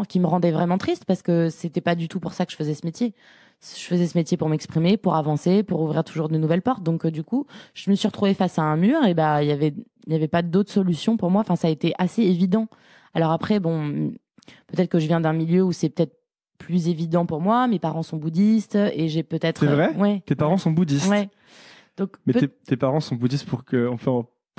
qui me rendait vraiment triste, parce que c'était pas du tout pour ça que je faisais ce métier. Je faisais ce métier pour m'exprimer, pour avancer, pour ouvrir toujours de nouvelles portes. Donc, du coup, je me suis retrouvée face à un mur, et il y avait pas d'autre solution pour moi. Enfin, ça a été assez évident. Alors après, peut-être que je viens d'un milieu où c'est peut-être plus évident pour moi. Mes parents sont bouddhistes et j'ai peut-être. C'est vrai? Ouais. Tes parents sont bouddhistes? Ouais. Donc, mais tes parents sont bouddhistes pour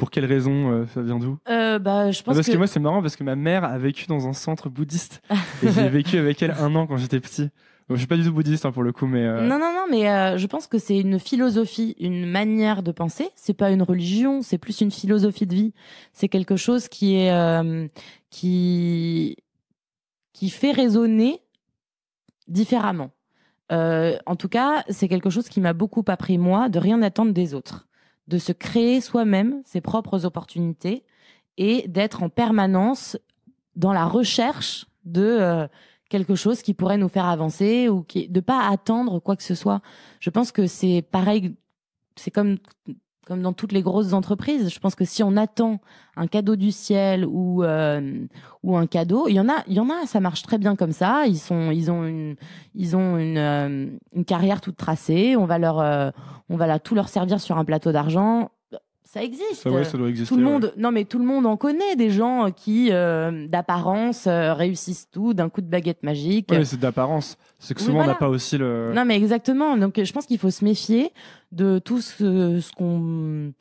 quelle raison? Ça vient d'où? Je pense parce que moi, c'est marrant parce que ma mère a vécu dans un centre bouddhiste et j'ai vécu avec elle 1 an quand j'étais petit. Bon, je suis pas du tout bouddhiste pour le coup, mais Non, mais je pense que c'est une philosophie, une manière de penser. C'est pas une religion, c'est plus une philosophie de vie. C'est quelque chose qui est qui fait raisonner différemment. En tout cas, c'est quelque chose qui m'a beaucoup appris, moi, de rien attendre des autres, de se créer soi-même ses propres opportunités et d'être en permanence dans la recherche de quelque chose qui pourrait nous faire avancer ou de pas attendre quoi que ce soit. Je pense que c'est pareil, c'est comme dans toutes les grosses entreprises. Je pense que si on attend un cadeau du ciel ou un cadeau, il y en a, ça marche très bien comme ça. Ils ont une carrière toute tracée. On va tout leur servir sur un plateau d'argent. Ça existe. Ça doit exister. Tout le monde, non mais tout le monde en connaît des gens qui, d'apparence, réussissent tout d'un coup de baguette magique. Oui, c'est d'apparence. C'est que souvent on n'a pas aussi le. Non mais exactement. Donc je pense qu'il faut se méfier de tout ce qu'on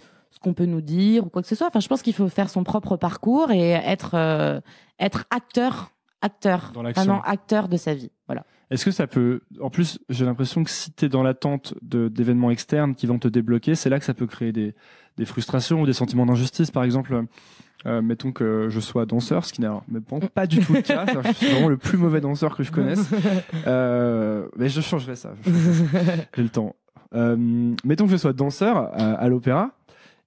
peut nous dire ou quoi que ce soit. Enfin, je pense qu'il faut faire son propre parcours et être acteur dans l'action. Vraiment acteur de sa vie. Voilà. Est-ce que ça peut... En plus, j'ai l'impression que si tu es dans l'attente d'événements externes qui vont te débloquer, c'est là que ça peut créer des frustrations ou des sentiments d'injustice. Par exemple, mettons que je sois danseur, ce qui n'est pas du tout le cas. Je suis vraiment le plus mauvais danseur que je connaisse. Mais je changerai ça. J'ai le temps. Mettons que je sois danseur à l'opéra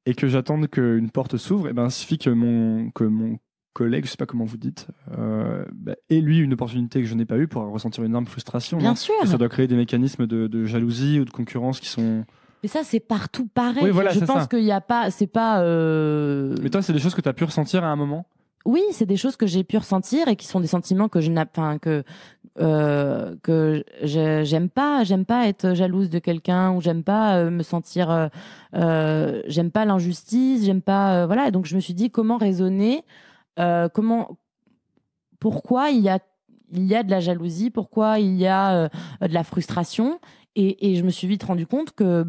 et que j'attende qu'une porte s'ouvre. Et ben, il suffit que mon collègue, je sais pas comment vous dites, ait lui une opportunité que je n'ai pas eue pour ressentir une énorme frustration. Bien sûr. Et ça doit créer des mécanismes de jalousie ou de concurrence qui sont... Mais ça, c'est partout pareil. Oui, voilà, je pense qu'il n'y a pas... C'est pas... Mais toi, c'est des choses que tu as pu ressentir à un moment? Oui, c'est des choses que j'ai pu ressentir et qui sont des sentiments que j'aime pas être jalouse de quelqu'un ou j'aime pas me sentir... j'aime pas l'injustice, j'aime pas... voilà, et donc je me suis dit comment raisonner, pourquoi il y a de la jalousie, pourquoi il y a de la frustration, et je me suis vite rendu compte que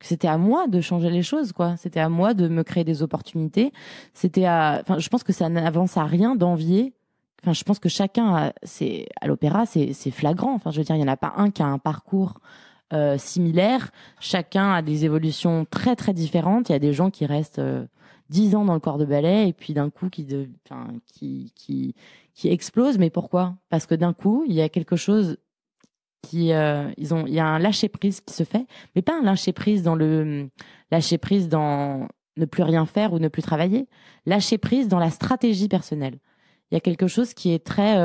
c'était à moi de changer les choses, quoi. C'était à moi de me créer des opportunités. Je pense que ça n'avance à rien d'envier. Enfin, je pense que chacun à l'opéra, c'est flagrant. Enfin, je veux dire, il y en a pas un qui a un parcours similaire. Chacun a des évolutions très très différentes. Il y a des gens qui restent 10 ans dans le corps de ballet et puis d'un coup qui explose. Mais pourquoi? Parce que d'un coup, il y a quelque chose il y a un lâcher prise qui se fait, mais pas un lâcher prise dans ne plus rien faire ou ne plus travailler. Lâcher prise dans la stratégie personnelle. Il y a quelque chose qui est très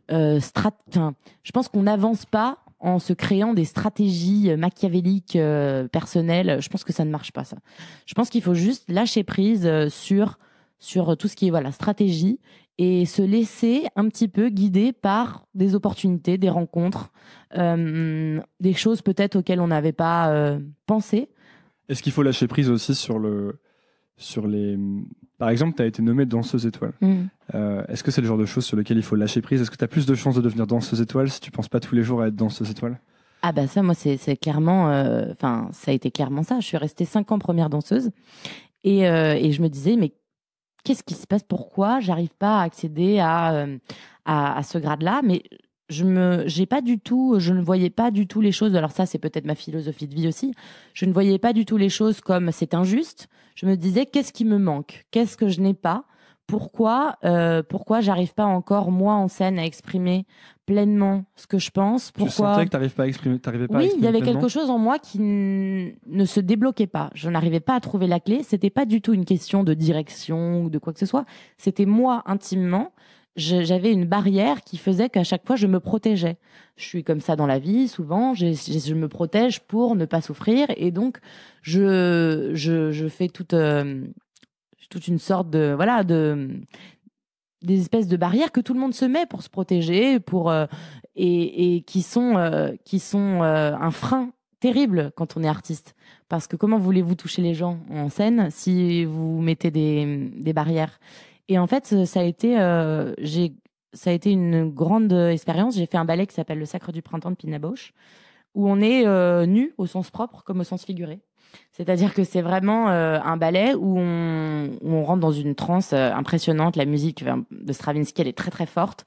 je pense qu'on n'avance pas en se créant des stratégies machiavéliques personnelles. Je pense que ça ne marche pas, ça. Je pense qu'il faut juste lâcher prise sur tout ce qui est stratégie et se laisser un petit peu guider par des opportunités, des rencontres, des choses peut-être auxquelles on n'avait pas pensé. Est-ce qu'il faut lâcher prise aussi sur les... Par exemple, tu as été nommée danseuse étoile. Est-ce que c'est le genre de choses sur lesquelles il faut lâcher prise? Est-ce que tu as plus de chances de devenir danseuse étoile si tu penses pas tous les jours à être danseuse étoile? Ah bah ça, moi, c'est clairement... ça a été clairement ça. Je suis restée 5 ans première danseuse et je me disais, mais qu'est-ce qui se passe? Pourquoi j'arrive pas à accéder à ce grade-là? Mais je ne voyais pas du tout les choses. Alors ça, c'est peut-être ma philosophie de vie aussi. Je ne voyais pas du tout les choses comme c'est injuste. Je me disais, qu'est-ce qui me manque? Qu'est-ce que je n'ai pas? Pourquoi j'arrive pas encore, moi, en scène, à exprimer pleinement ce que je pense? Tu sentais que t'arrivais pas à exprimer Oui, il y avait pleinement? quelque chose en moi qui ne se débloquait pas. Je n'arrivais pas à trouver la clé. C'était pas du tout une question de direction ou de quoi que ce soit. C'était moi, intimement. J'avais une barrière qui faisait qu'à chaque fois, je me protégeais. Je suis comme ça dans la vie, souvent. Je me protège pour ne pas souffrir. Et donc, je fais toute une sorte des espèces de barrières que tout le monde se met pour se protéger, et qui sont un frein terrible quand on est artiste. Parce que comment voulez-vous toucher les gens en scène si vous mettez des barrières? Et en fait, ça a été une grande expérience. J'ai fait un ballet qui s'appelle Le Sacre du Printemps de Pina Bausch, où on est nu au sens propre comme au sens figuré. C'est-à-dire que c'est vraiment un ballet où on rentre dans une transe impressionnante. La musique de Stravinsky, elle est très très forte.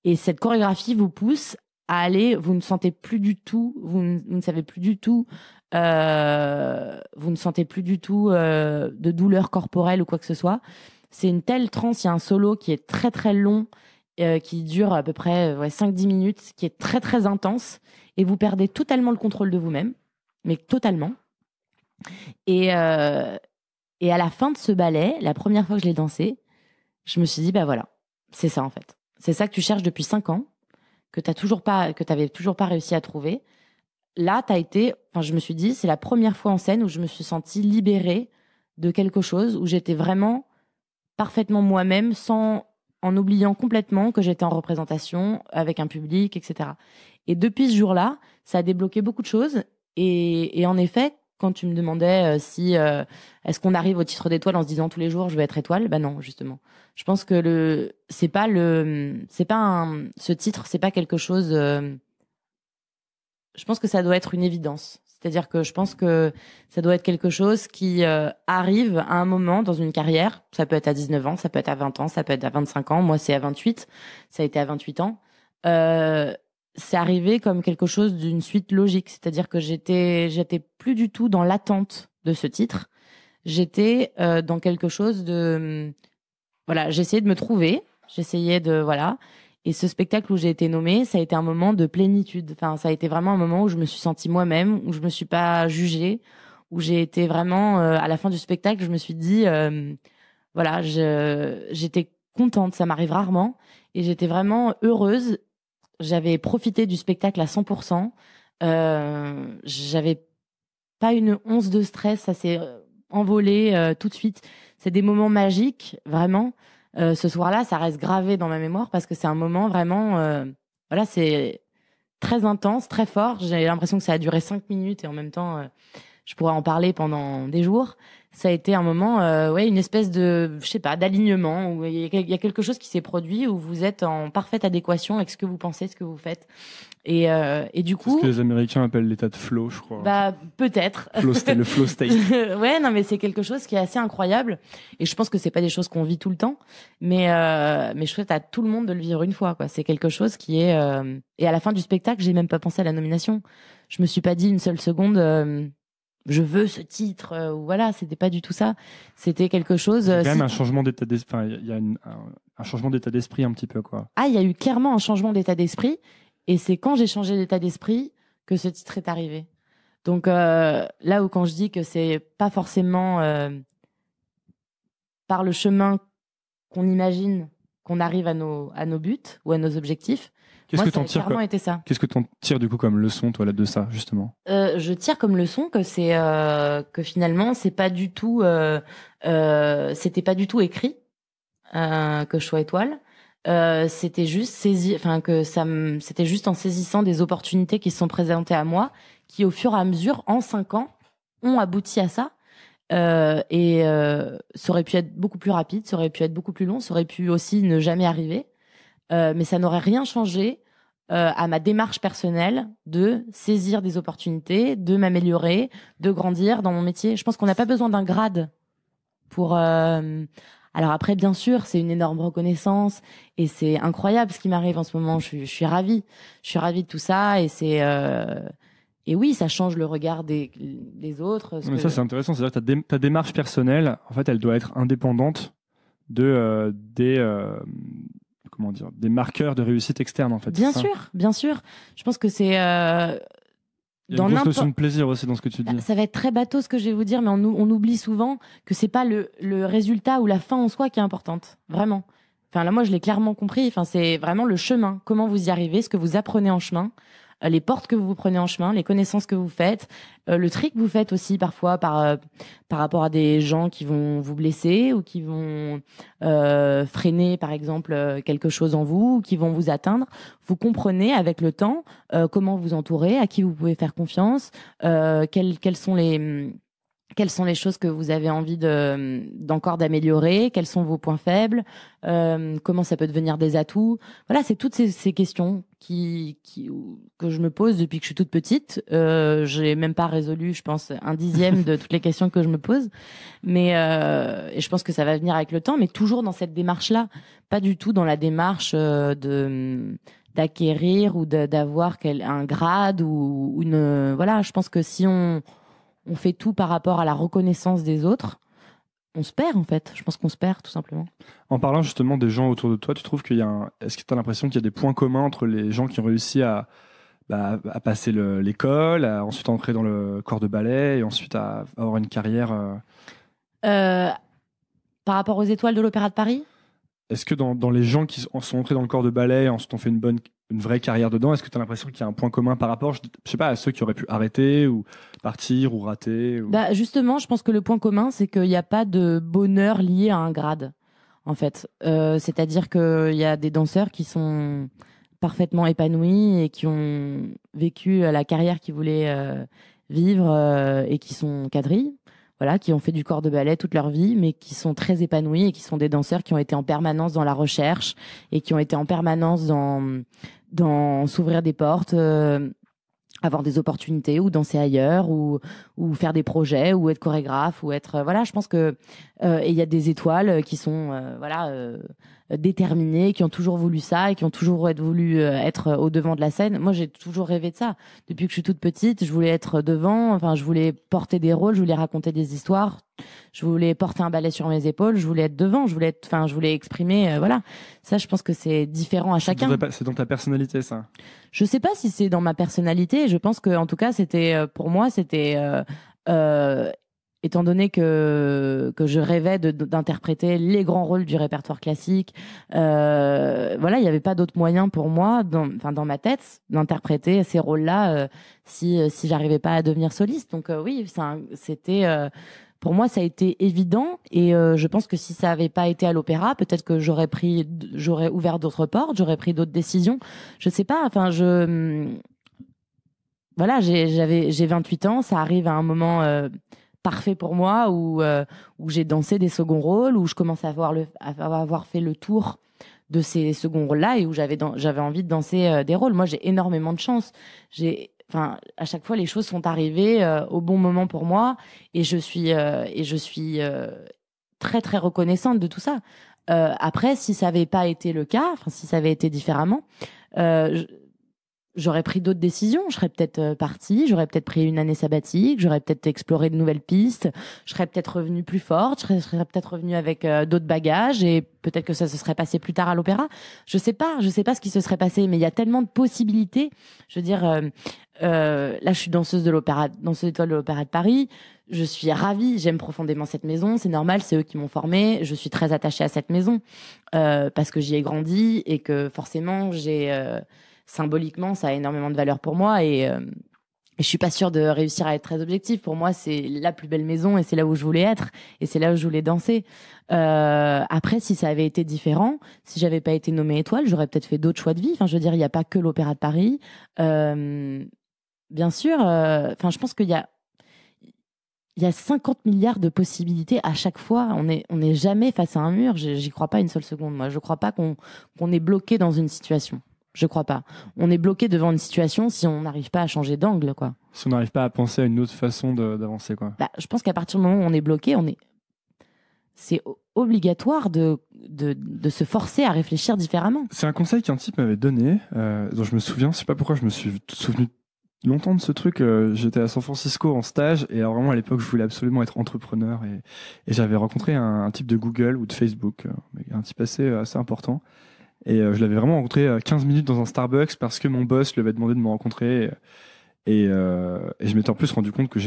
Et cette chorégraphie vous pousse à aller, vous ne sentez plus du tout, vous ne savez plus du tout, vous ne sentez plus du tout de douleur corporelle ou quoi que ce soit. C'est une telle transe, il y a un solo qui est très très long, qui dure à peu près 5-10 minutes, qui est très très intense, et vous perdez totalement le contrôle de vous-même, mais totalement. Et à la fin de ce ballet, la première fois que je l'ai dansé, je me suis dit, bah voilà, c'est ça en fait. C'est ça que tu cherches depuis 5 ans, que t'avais toujours pas réussi à trouver. Là, je me suis dit, c'est la première fois en scène où je me suis sentie libérée de quelque chose, où j'étais vraiment parfaitement moi-même, en oubliant complètement que j'étais en représentation avec un public, etc. Et depuis ce jour-là, ça a débloqué beaucoup de choses. Et en effet, quand tu me demandais si est-ce qu'on arrive au titre d'étoile en se disant tous les jours je vais être étoile, bah non, justement. Je pense que ce titre, c'est pas quelque chose. Je pense que ça doit être une évidence. C'est-à-dire que je pense que ça doit être quelque chose qui arrive à un moment dans une carrière. Ça peut être à 19 ans, ça peut être à 20 ans, ça peut être à 25 ans. Moi, c'est à 28. Ça a été à 28 ans. C'est arrivé comme quelque chose d'une suite logique. C'est-à-dire que j'étais plus du tout dans l'attente de ce titre. J'étais dans quelque chose de... Voilà, j'essayais de me trouver. Et ce spectacle où j'ai été nommée, ça a été un moment de plénitude. Enfin, ça a été vraiment un moment où je me suis sentie moi-même, où je me suis pas jugée, où j'ai été vraiment à la fin du spectacle, je me suis dit j'étais contente, ça m'arrive rarement, et j'étais vraiment heureuse. J'avais profité du spectacle à 100%. J'avais pas une once de stress, ça s'est envolé tout de suite. C'est des moments magiques, vraiment. Ce soir-là, ça reste gravé dans ma mémoire parce que c'est un moment vraiment, c'est très intense, très fort. J'ai l'impression que ça a duré 5 minutes et en même temps, je pourrais en parler pendant des jours. Ça a été un moment, une espèce de, je sais pas, d'alignement où il y a quelque chose qui s'est produit où vous êtes en parfaite adéquation avec ce que vous pensez, ce que vous faites. Et du coup, c'est ce que les Américains appellent l'état de flow, je crois. Bah peut-être. Le flow state. Ouais, non, mais c'est quelque chose qui est assez incroyable. Et je pense que c'est pas des choses qu'on vit tout le temps, mais je souhaite à tout le monde de le vivre une fois, quoi. C'est quelque chose qui est. Et à la fin du spectacle, j'ai même pas pensé à la nomination. Je me suis pas dit une seule seconde. Je veux ce titre. Voilà, c'était pas du tout ça. C'était quelque chose. Il y a quand même un changement d'état d'esprit. Enfin, il y a un changement d'état d'esprit un petit peu, quoi. Ah, il y a eu clairement un changement d'état d'esprit. Et c'est quand j'ai changé d'état d'esprit que ce titre est arrivé. Donc là où quand je dis que c'est pas forcément par le chemin qu'on imagine qu'on arrive à nos buts ou à nos objectifs, moi, ça a clairement été ça. Qu'est-ce que tu en tires du coup comme leçon, toi, là, de ça, justement? Je tire comme leçon que c'est que finalement c'est pas du tout c'était pas du tout écrit que je sois étoile. C'était juste c'était juste en saisissant des opportunités qui se sont présentées à moi, qui au fur et à mesure, en 5 ans, ont abouti à ça. Ça aurait pu être beaucoup plus rapide, ça aurait pu être beaucoup plus long, ça aurait pu aussi ne jamais arriver. Mais ça n'aurait rien changé à ma démarche personnelle de saisir des opportunités, de m'améliorer, de grandir dans mon métier. Je pense qu'on n'a pas besoin d'un grade pour... Alors après, bien sûr, c'est une énorme reconnaissance et c'est incroyable ce qui m'arrive en ce moment. Je suis ravie. Je suis ravie de tout ça et oui, ça change le regard des autres. Mais ça, c'est intéressant. C'est-à-dire que ta démarche personnelle, en fait, elle doit être indépendante des marqueurs de réussite externe, en fait. Bien sûr, bien sûr. Je pense que c'est... Il y a une grosse notion de plaisir aussi dans ce que tu dis. Ça va être très bateau ce que je vais vous dire, mais on oublie souvent que c'est pas le résultat ou la fin en soi qui est importante. Vraiment. Enfin, là, moi, je l'ai clairement compris. Enfin, c'est vraiment le chemin. Comment vous y arrivez, ce que vous apprenez en chemin, les portes que vous prenez en chemin, les connaissances que vous faites, le tri que vous faites aussi parfois par rapport à des gens qui vont vous blesser ou qui vont freiner par exemple quelque chose en vous, ou qui vont vous atteindre. Vous comprenez avec le temps comment vous entourer, à qui vous pouvez faire confiance, quels sont Quelles sont les choses que vous avez envie d'encore d'améliorer? Quels sont vos points faibles? Comment ça peut devenir des atouts? Voilà, c'est toutes ces questions que je me pose depuis que je suis toute petite. J'ai même pas résolu, je pense, 1/10 de toutes les questions que je me pose. Mais et je pense que ça va venir avec le temps, mais toujours dans cette démarche-là, pas du tout dans la démarche d'acquérir ou d'avoir un grade ou une. Voilà, je pense que si on fait tout par rapport à la reconnaissance des autres, on se perd en fait. Je pense qu'on se perd tout simplement. En parlant justement des gens autour de toi, tu trouves qu'il y a est-ce que tu as l'impression qu'il y a des points communs entre les gens qui ont réussi à passer l'école, à ensuite entrer dans le corps de ballet et ensuite à avoir une carrière Par rapport aux étoiles de l'Opéra de Paris? Est-ce que dans les gens qui sont entrés dans le corps de ballet et ensuite ont fait une vraie carrière dedans, est-ce que tu as l'impression qu'il y a un point commun par rapport, je sais pas, à ceux qui auraient pu arrêter ou partir ou rater Bah justement, je pense que le point commun, c'est qu'il n'y a pas de bonheur lié à un grade, en fait. C'est-à-dire qu'il y a des danseurs qui sont parfaitement épanouis et qui ont vécu la carrière qu'ils voulaient vivre et qui sont quadrilles. Voilà, qui ont fait du corps de ballet toute leur vie, mais qui sont très épanouis et qui sont des danseurs qui ont été en permanence dans la recherche et qui ont été en permanence dans s'ouvrir des portes, avoir des opportunités ou danser ailleurs ou faire des projets ou être chorégraphe ou être voilà, je pense que et il y a des étoiles qui sont déterminées, qui ont toujours voulu ça et qui ont toujours voulu être au devant de la scène. Moi, j'ai toujours rêvé de ça. Depuis que je suis toute petite, je voulais être devant, enfin, je voulais porter des rôles, je voulais raconter des histoires, je voulais porter un balai sur mes épaules, je voulais être devant, je voulais exprimer, voilà. Ça, je pense que c'est différent à chacun. C'est dans ta personnalité, ça? Je sais pas si c'est dans ma personnalité. Je pense que, en tout cas, c'était pour moi, c'était étant donné que je rêvais d'interpréter les grands rôles du répertoire classique. Voilà, il n'y avait pas d'autre moyen pour moi, dans ma tête, d'interpréter ces rôles-là si j'arrivais pas à devenir soliste. Donc oui, c'était pour moi, ça a été évident et je pense que si ça avait pas été à l'opéra, peut-être que j'aurais ouvert d'autres portes, j'aurais pris d'autres décisions. Je sais pas. Enfin, voilà, j'ai 28 ans, ça arrive à un moment parfait pour moi où j'ai dansé des seconds rôles, où je commence à avoir fait le tour de ces seconds rôles-là et où j'avais envie de danser des rôles. Moi, j'ai énormément de chance. Enfin, à chaque fois, les choses sont arrivées au bon moment pour moi et je suis très très reconnaissante de tout ça. Après, si ça avait pas été le cas, enfin si ça avait été différemment, j'aurais pris d'autres décisions. Je serais peut-être partie, j'aurais peut-être pris une année sabbatique, j'aurais peut-être exploré de nouvelles pistes, je serais peut-être revenue plus forte, je serais peut-être revenue avec d'autres bagages et peut-être que ça se serait passé plus tard à l'opéra. Je sais pas ce qui se serait passé, mais il y a tellement de possibilités. Je veux dire, là, je suis danseuse étoile de l'Opéra de Paris. Je suis ravie, j'aime profondément cette maison. C'est normal, c'est eux qui m'ont formée. Je suis très attachée à cette maison parce que j'y ai grandi et que forcément, symboliquement, ça a énormément de valeur pour moi et je suis pas sûre de réussir à être très objective. Pour moi, c'est la plus belle maison et c'est là où je voulais être et c'est là où je voulais danser. Après, si ça avait été différent, si j'avais pas été nommée étoile, j'aurais peut-être fait d'autres choix de vie. Enfin, je veux dire, il y a pas que l'Opéra de Paris. Bien sûr. Enfin, je pense qu'il y a 50 milliards de possibilités à chaque fois. On est jamais face à un mur. J'y crois pas une seule seconde. Moi, je crois pas qu'on est bloqué dans une situation. Je crois pas. On est bloqué devant une situation si on n'arrive pas à changer d'angle, quoi. Si on n'arrive pas à penser à une autre façon d'avancer, quoi. Bah, je pense qu'à partir du moment où on est bloqué, c'est obligatoire de se forcer à réfléchir différemment. C'est un conseil qu'un type m'avait donné, dont je me souviens, je sais pas pourquoi je me suis souvenu longtemps de ce truc. J'étais à San Francisco en stage et alors vraiment à l'époque je voulais absolument être entrepreneur et j'avais rencontré un type de Google ou de Facebook, un type assez important. Et je l'avais vraiment rencontré 15 minutes dans un Starbucks parce que mon boss lui avait demandé de me rencontrer. Et je m'étais en plus rendu compte que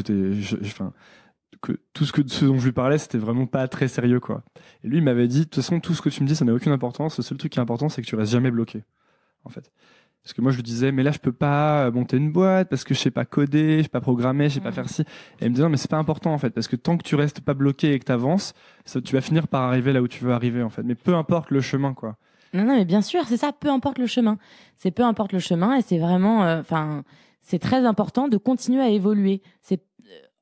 que ce dont je lui parlais, c'était vraiment pas très sérieux, quoi. Et lui, il m'avait dit, de toute façon, tout ce que tu me dis, ça n'a aucune importance. Le seul truc qui est important, c'est que tu restes jamais bloqué, en fait. Parce que moi, je lui disais, mais là, je peux pas monter une boîte parce que je sais pas coder, je sais pas programmer, je sais pas faire ci. Et il me disait, non, mais c'est pas important, en fait, parce que tant que tu restes pas bloqué et que t'avances, tu vas finir par arriver là où tu veux arriver, en fait. Mais peu importe le chemin, quoi. Non, mais bien sûr, c'est ça, peu importe le chemin. C'est peu importe le chemin et c'est vraiment, c'est très important de continuer à évoluer.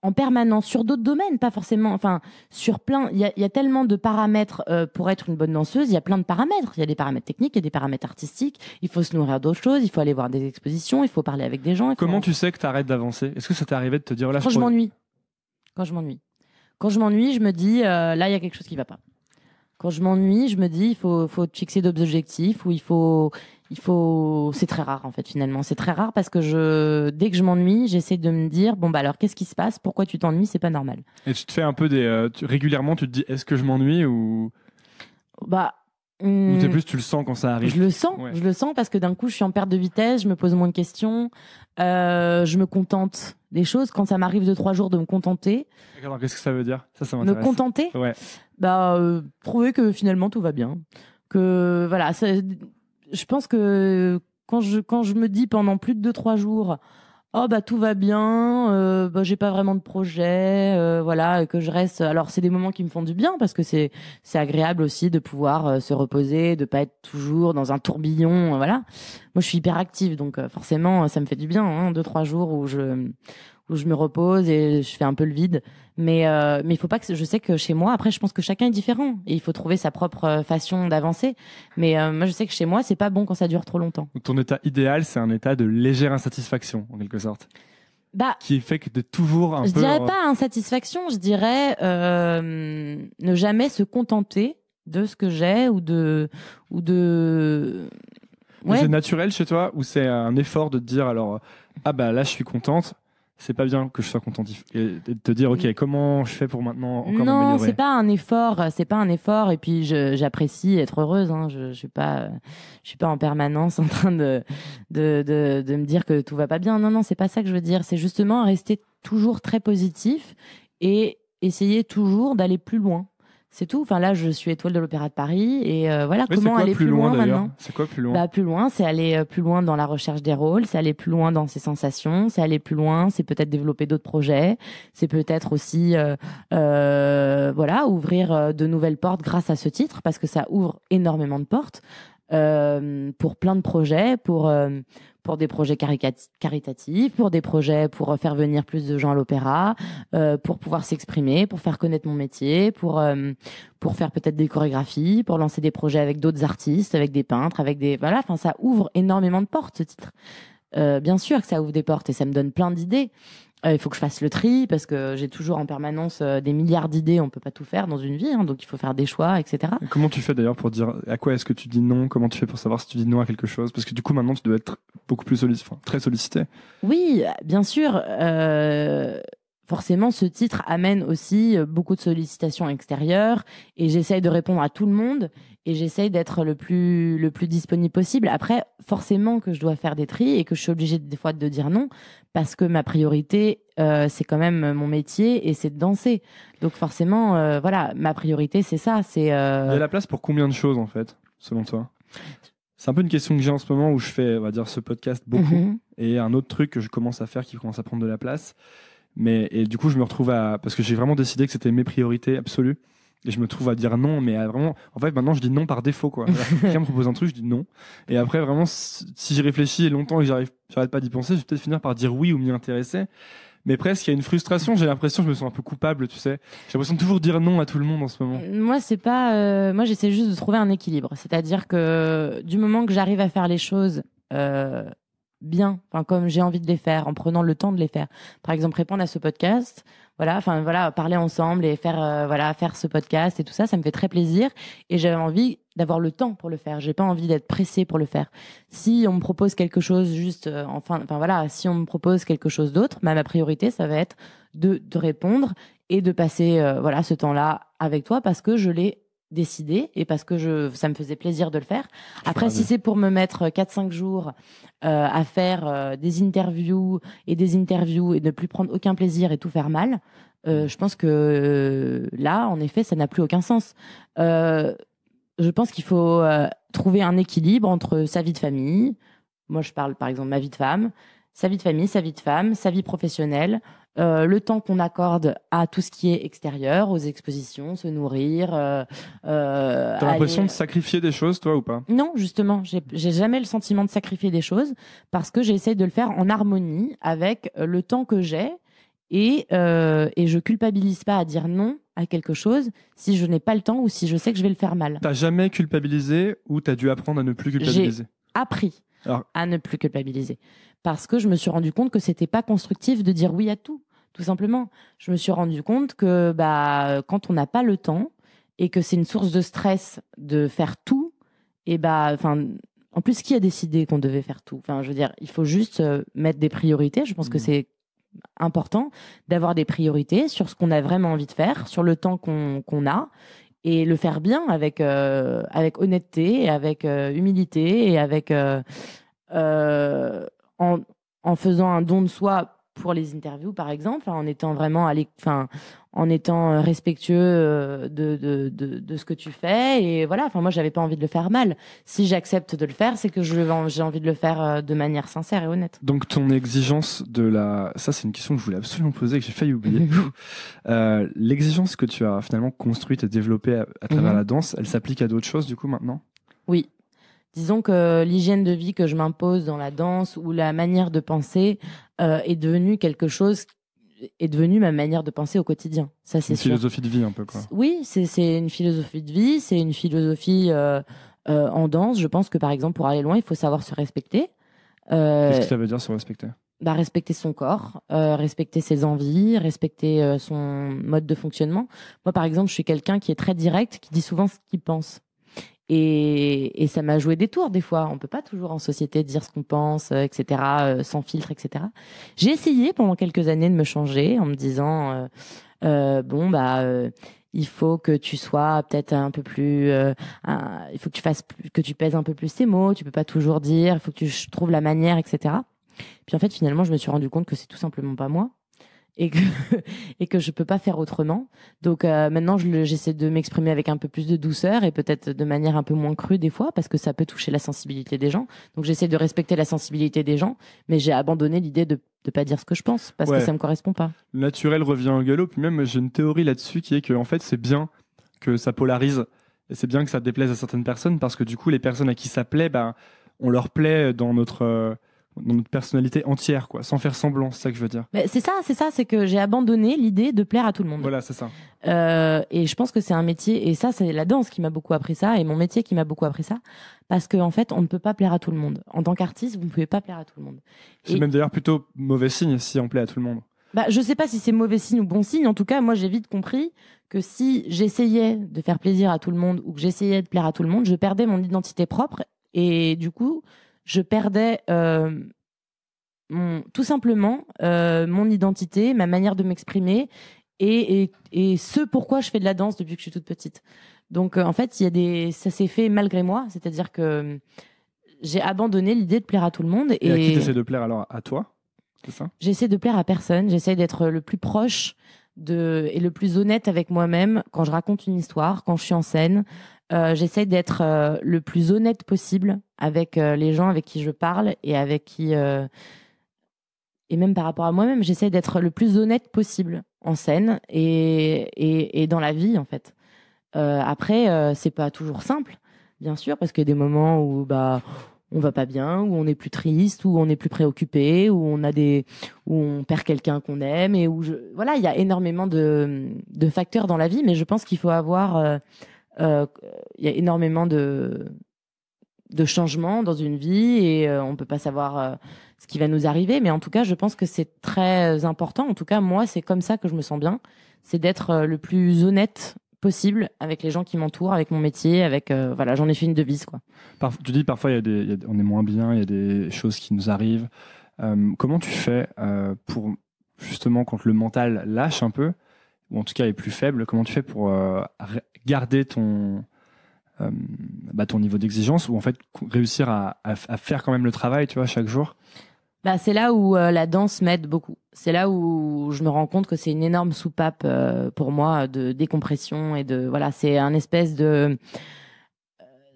en permanence sur d'autres domaines, pas forcément, enfin, sur plein, il y a tellement de paramètres pour être une bonne danseuse, il y a plein de paramètres. Il y a des paramètres techniques, il y a des paramètres artistiques, il faut se nourrir d'autres choses, il faut aller voir des expositions, il faut parler avec des gens. Comment tu sais que tu arrêtes d'avancer? Est-ce que ça t'est arrivé de te dire, là, Quand je m'ennuie. Quand je m'ennuie, je me dis, là, il y a quelque chose qui va pas. Quand je m'ennuie, je me dis, il faut te fixer d'autres objectifs, ou c'est très rare, en fait, finalement. C'est très rare parce que dès que je m'ennuie, j'essaie de me dire, bon, bah, alors, qu'est-ce qui se passe? Pourquoi tu t'ennuies? C'est pas normal. Et tu te fais un peu régulièrement, tu te dis, est-ce que je m'ennuie ou. Bah. Ou t'es plus, tu le sens quand ça arrive? Je le sens parce que d'un coup, je suis en perte de vitesse, je me pose moins de questions, je me contente des choses. Quand ça m'arrive 2-3 jours de me contenter. Alors, qu'est-ce que ça veut dire? Ça m'intéresse. Me contenter? Ouais. Bah, trouver que finalement tout va bien. Que, voilà, je pense que quand je me dis pendant plus de 2-3 jours, oh bah tout va bien, bah j'ai pas vraiment de projet, voilà, et que je reste. Alors c'est des moments qui me font du bien parce que c'est agréable aussi de pouvoir se reposer, de pas être toujours dans un tourbillon, voilà. Moi je suis hyper active donc forcément ça me fait du bien, 2-3 jours où je me repose et je fais un peu le vide. Mais il faut pas que je sais que chez moi, après je pense que chacun est différent et il faut trouver sa propre façon d'avancer. Mais moi je sais que chez moi c'est pas bon quand ça dure trop longtemps. Donc, ton état idéal, c'est un état de légère insatisfaction en quelque sorte. Bah, qui fait que t'es toujours un peu. Je dirais pas insatisfaction, je dirais ne jamais se contenter de ce que j'ai ou de. Ouais. C'est naturel chez toi ou c'est un effort de te dire alors ah bah là je suis contente. C'est pas bien que je sois contente et de te dire ok comment je fais pour maintenant encore m'améliorer. Non, c'est pas un effort et puis j'apprécie être heureuse, je suis pas en permanence en train de me dire que tout va pas bien. Non, c'est pas ça que je veux dire, c'est justement rester toujours très positif et essayer toujours d'aller plus loin. C'est tout. Enfin là, je suis étoile de l'Opéra de Paris et voilà. Mais comment aller plus loin maintenant? C'est quoi plus loin? Bah plus loin, c'est aller plus loin dans la recherche des rôles, c'est aller plus loin dans ses sensations, c'est aller plus loin, c'est peut-être développer d'autres projets, c'est peut-être aussi voilà ouvrir de nouvelles portes grâce à ce titre parce que ça ouvre énormément de portes pour plein de projets, pour des projets caritatifs, pour des projets pour faire venir plus de gens à l'opéra, pour pouvoir s'exprimer, pour faire connaître mon métier, pour faire peut-être des chorégraphies, pour lancer des projets avec d'autres artistes, avec des peintres, avec des voilà. Enfin, ça ouvre énormément de portes ce titre. Bien sûr que ça ouvre des portes et ça me donne plein d'idées. Il faut que je fasse le tri parce que j'ai toujours en permanence des milliards d'idées. On peut pas tout faire dans une vie, donc il faut faire des choix, etc. Et comment tu fais d'ailleurs pour dire à quoi est-ce que tu dis non? Comment tu fais pour savoir si tu dis non à quelque chose? Parce que du coup maintenant tu dois être beaucoup plus très sollicité. Oui, bien sûr. Forcément, ce titre amène aussi beaucoup de sollicitations extérieures et j'essaye de répondre à tout le monde et j'essaye d'être le plus disponible possible. Après, forcément que je dois faire des tris et que je suis obligée des fois de dire non parce que ma priorité, c'est quand même mon métier et c'est de danser. Donc forcément, voilà, ma priorité, c'est ça. Il y a la place pour combien de choses en fait, selon toi? C'est un peu une question que j'ai en ce moment où je fais, on va dire, ce podcast beaucoup et un autre truc que je commence à faire qui commence à prendre de la place. Et du coup, je me retrouve parce que j'ai vraiment décidé que c'était mes priorités absolues. Et je me trouve à dire non, mais vraiment, en fait, maintenant, je dis non par défaut, quoi. Quelqu'un me propose un truc, je dis non. Et après, vraiment, si j'y réfléchis longtemps et que j'arrête pas d'y penser, je vais peut-être finir par dire oui ou m'y intéresser. Mais presque, il y a une frustration. J'ai l'impression que je me sens un peu coupable, tu sais. J'ai l'impression de toujours dire non à tout le monde en ce moment. Moi, c'est pas. Moi, j'essaie juste de trouver un équilibre. C'est-à-dire que du moment que j'arrive à faire les choses bien, enfin comme j'ai envie de les faire, en prenant le temps de les faire. Par exemple, répondre à ce podcast, voilà, parler ensemble et faire ce podcast et tout ça, ça me fait très plaisir et j'avais envie d'avoir le temps pour le faire. J'ai pas envie d'être pressée pour le faire. Si on me propose quelque chose si on me propose quelque chose d'autre, ma priorité, ça va être de répondre et de passer ce temps-là avec toi parce que je l'ai décidé et parce que ça me faisait plaisir de le faire. Après, si c'est pour me mettre 4-5 jours à faire des interviews et ne plus prendre aucun plaisir et tout faire mal, je pense que là, en effet, ça n'a plus aucun sens. Je pense qu'il faut trouver un équilibre entre sa vie de famille, moi je parle par exemple de ma vie de femme, sa vie de famille, sa vie de femme, sa vie professionnelle, le temps qu'on accorde à tout ce qui est extérieur, aux expositions, se nourrir. T'as l'impression de sacrifier des choses, toi, ou pas? Non, justement, j'ai jamais le sentiment de sacrifier des choses parce que j'essaie de le faire en harmonie avec le temps que j'ai et je culpabilise pas à dire non à quelque chose si je n'ai pas le temps ou si je sais que je vais le faire mal. T'as jamais culpabilisé ou t'as dû apprendre à ne plus culpabiliser? J'ai appris Alors, à ne plus culpabiliser parce que je me suis rendu compte que c'était pas constructif de dire oui à tout, tout simplement. Je me suis rendu compte que quand on n'a pas le temps et que c'est une source de stress de faire tout, et en plus, qui a décidé qu'on devait faire tout? Enfin, je veux dire, il faut juste mettre des priorités. Je pense que c'est important d'avoir des priorités sur ce qu'on a vraiment envie de faire, sur le temps qu'on a, et le faire bien avec honnêteté, avec humilité et en faisant un don de soi pour les interviews, par exemple, en étant vraiment en étant respectueux de ce que tu fais. Et voilà, moi, j'avais pas envie de le faire mal. Si j'accepte de le faire, c'est que j'ai envie de le faire de manière sincère et honnête. Donc, ton exigence ça, c'est une question que je voulais absolument poser et que j'ai failli oublier. L'exigence que tu as finalement construite et développée à travers la danse, elle s'applique à d'autres choses, du coup, maintenant? Oui. Disons que l'hygiène de vie que je m'impose dans la danse ou la manière de penser est devenue est devenue ma manière de penser au quotidien. Ça, c'est sûr. Une philosophie de vie un peu, quoi. Oui, c'est une philosophie de vie, c'est une philosophie en danse. Je pense que par exemple, pour aller loin, il faut savoir se respecter. Qu'est-ce que ça veut dire, se respecter? Respecter son corps, respecter ses envies, respecter son mode de fonctionnement. Moi, par exemple, je suis quelqu'un qui est très direct, qui dit souvent ce qu'il pense. Et ça m'a joué des tours des fois. On peut pas toujours en société dire ce qu'on pense, etc., sans filtre, etc. J'ai essayé pendant quelques années de me changer en me disant il faut que tu sois peut-être un peu plus, il faut que que tu pèses un peu plus tes mots. Tu peux pas toujours dire. Il faut que tu trouves la manière, etc. Puis en fait, finalement, je me suis rendu compte que c'est tout simplement pas moi. Et que je peux pas faire autrement. Donc maintenant, j'essaie de m'exprimer avec un peu plus de douceur et peut-être de manière un peu moins crue des fois, parce que ça peut toucher la sensibilité des gens. Donc j'essaie de respecter la sensibilité des gens, mais j'ai abandonné l'idée de pas dire ce que je pense, parce que ça me correspond pas. Le naturel revient au galop. Puis même, j'ai une théorie là-dessus qui est que en fait, c'est bien que ça polarise et c'est bien que ça déplaise à certaines personnes, parce que du coup, les personnes à qui ça plaît, on leur plaît dans notre personnalité entière, quoi, sans faire semblant. C'est ça que je veux dire. Mais c'est ça, c'est que j'ai abandonné l'idée de plaire à tout le monde. Voilà, c'est ça. Et je pense que c'est un métier, et ça, c'est la danse qui m'a beaucoup appris ça, et mon métier qui m'a beaucoup appris ça, parce qu'en fait, on ne peut pas plaire à tout le monde. En tant qu'artiste, vous ne pouvez pas plaire à tout le monde. C'est même d'ailleurs plutôt mauvais signe si on plaît à tout le monde. Je sais pas si c'est mauvais signe ou bon signe. En tout cas, moi, j'ai vite compris que si j'essayais de faire plaisir à tout le monde ou que j'essayais de plaire à tout le monde, je perdais mon identité propre, et du coup, je perdais tout simplement mon identité, ma manière de m'exprimer et ce pourquoi je fais de la danse depuis que je suis toute petite. Donc en fait, ça s'est fait malgré moi, c'est-à-dire que j'ai abandonné l'idée de plaire à tout le monde. Et à qui t'essaies de plaire alors? À toi? C'est ça? J'essaie de plaire à personne, j'essaie d'être le plus proche et le plus honnête avec moi-même quand je raconte une histoire, quand je suis en scène. J'essaie d'être le plus honnête possible avec les gens avec qui je parle et avec qui et même par rapport à moi-même, j'essaie d'être le plus honnête possible en scène et dans la vie en fait. Après, c'est pas toujours simple, bien sûr, parce qu'il y a des moments où on va pas bien, où on est plus triste, où on est plus préoccupé, où on perd quelqu'un qu'on aime et voilà, il y a énormément de facteurs dans la vie, mais je pense qu'il faut avoir il y a énormément de changements dans une vie et on peut pas savoir ce qui va nous arriver, mais en tout cas, je pense que c'est très important. En tout cas, moi, c'est comme ça que je me sens bien, c'est d'être le plus honnête possible avec les gens qui m'entourent, avec mon métier, avec voilà, j'en ai fait une devise quoi. Tu dis parfois on est moins bien, il y a des choses qui nous arrivent. Comment tu fais pour justement quand le mental lâche un peu, ou en tout cas est plus faible, comment tu fais pour garder ton niveau d'exigence, ou en fait réussir à faire quand même le travail, tu vois, chaque jour? C'est là où la danse m'aide beaucoup. C'est là où je me rends compte que c'est une énorme soupape pour moi de décompression et voilà, c'est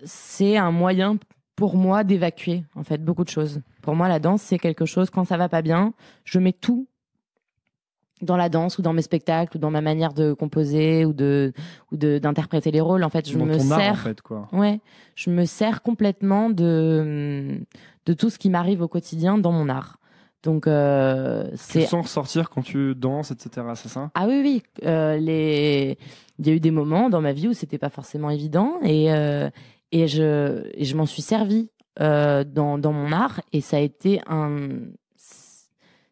c'est un moyen pour moi d'évacuer en fait beaucoup de choses. Pour moi, la danse, c'est quelque chose, quand ça va pas bien, je mets tout dans la danse ou dans mes spectacles ou dans ma manière de composer ou d'interpréter les rôles. En fait, je me sers, en fait, quoi. Ouais, je me sers complètement de tout ce qui m'arrive au quotidien dans mon art. Donc Tu le sens ressortir quand tu danses, etc. C'est ça? Ah oui, oui. Il y a eu des moments dans ma vie où c'était pas forcément évident et je m'en suis servie dans mon art et ça a été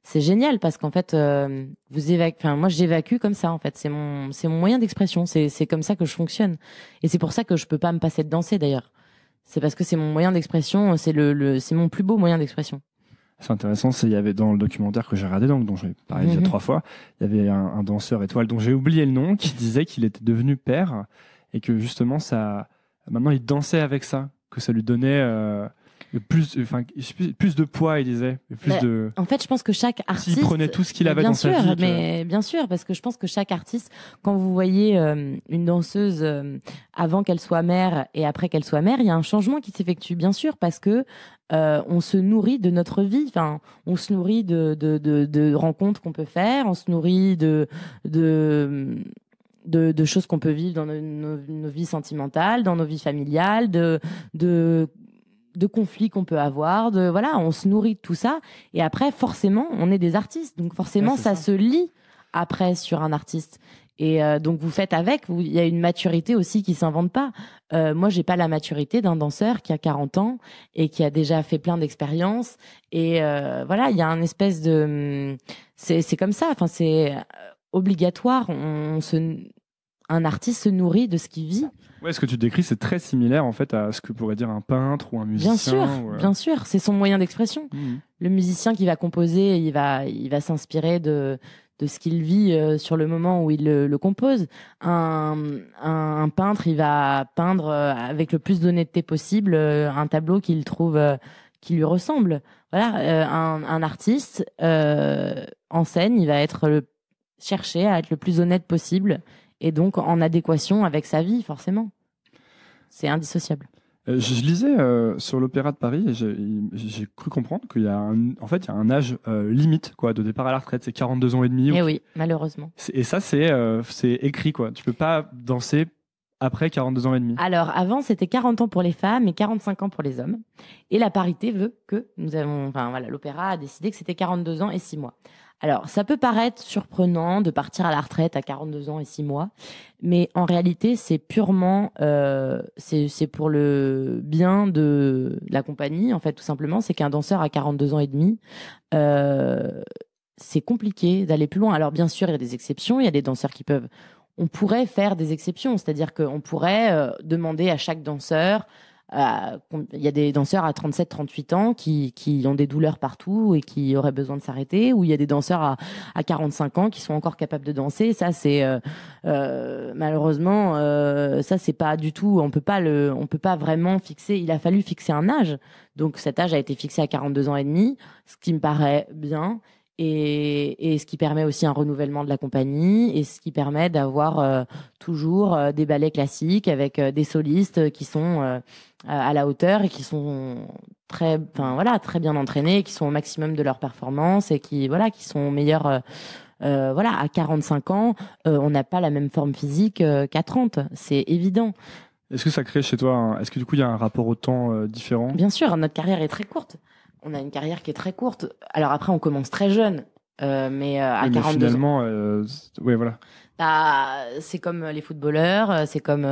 c'est génial parce qu'en fait moi j'évacue comme ça en fait. C'est mon moyen d'expression. C'est comme ça que je fonctionne et c'est pour ça que je peux pas me passer de danser d'ailleurs. C'est parce que c'est mon moyen d'expression. C'est mon plus beau moyen d'expression. C'est intéressant, il y avait dans le documentaire que j'ai regardé, donc, dont j'ai parlé déjà 3 fois, il y avait un danseur étoile dont j'ai oublié le nom, qui disait qu'il était devenu père et que justement, maintenant il dansait avec ça, que ça lui donnait plus de poids, il disait. En fait, je pense que chaque artiste... S'il prenait tout ce qu'il avait dans sa vie. Mais bien sûr, parce que je pense que chaque artiste, quand vous voyez une danseuse avant qu'elle soit mère et après qu'elle soit mère, il y a un changement qui s'effectue, bien sûr, parce que on se nourrit de notre vie. Enfin, on se nourrit de rencontres qu'on peut faire, on se nourrit de choses qu'on peut vivre dans nos vies sentimentales, dans nos vies familiales, de conflits qu'on peut avoir, voilà, on se nourrit de tout ça et après forcément on est des artistes, donc forcément ça se lie après sur un artiste et donc vous faites avec, il y a une maturité aussi qui s'invente pas. Moi j'ai pas la maturité d'un danseur qui a 40 ans et qui a déjà fait plein d'expériences et voilà, il y a un espèce de c'est comme ça, enfin c'est obligatoire, un artiste se nourrit de ce qu'il vit. Ouais, ce que tu décris, c'est très similaire en fait à ce que pourrait dire un peintre ou un musicien. Bien sûr, c'est son moyen d'expression. Le musicien qui va composer, il va s'inspirer de ce qu'il vit sur le moment où il le compose. Un peintre, il va peindre avec le plus d'honnêteté possible un tableau qu'il trouve qui lui ressemble. Voilà, un artiste en scène, il va chercher à être le plus honnête possible. Et donc en adéquation avec sa vie, forcément. C'est indissociable. Je lisais sur l'Opéra de Paris et j'ai cru comprendre qu'il y a un âge limite quoi, de départ à la retraite, c'est 42 ans et demi. Et oui, malheureusement. Et ça, c'est écrit, quoi. Tu peux pas danser après 42 ans et demi. Alors, avant, c'était 40 ans pour les femmes et 45 ans pour les hommes. Et la parité veut que l'Opéra a décidé que c'était 42 ans et 6 mois. Alors, ça peut paraître surprenant de partir à la retraite à 42 ans et 6 mois, mais en réalité, c'est purement, c'est pour le bien de la compagnie, en fait, tout simplement. C'est qu'un danseur à 42 ans et demi, c'est compliqué d'aller plus loin. Alors, bien sûr, il y a des exceptions, il y a des danseurs qui peuvent... On pourrait faire des exceptions, c'est-à-dire qu'on pourrait demander à chaque danseur... Il y a des danseurs à 37-38 ans qui ont des douleurs partout et qui auraient besoin de s'arrêter, ou il y a des danseurs à 45 ans qui sont encore capables de danser. Ça, c'est malheureusement, ça c'est pas du tout. On peut pas vraiment fixer. Il a fallu fixer un âge. Donc cet âge a été fixé à 42 ans et demi, ce qui me paraît bien. Et ce qui permet aussi un renouvellement de la compagnie et ce qui permet d'avoir toujours des ballets classiques avec des solistes qui sont à la hauteur et qui sont très bien entraînés, qui sont au maximum de leur performance et qui sont meilleurs. À 45 ans, on n'a pas la même forme physique qu'à 30, c'est évident. Est-ce que ça crée chez toi, est-ce que du coup il y a un rapport au temps différent ? Bien sûr, notre carrière est très courte. On a une carrière qui est très courte. Alors après, on commence très jeune, mais à 42 finalement, voilà. C'est comme les footballeurs, c'est comme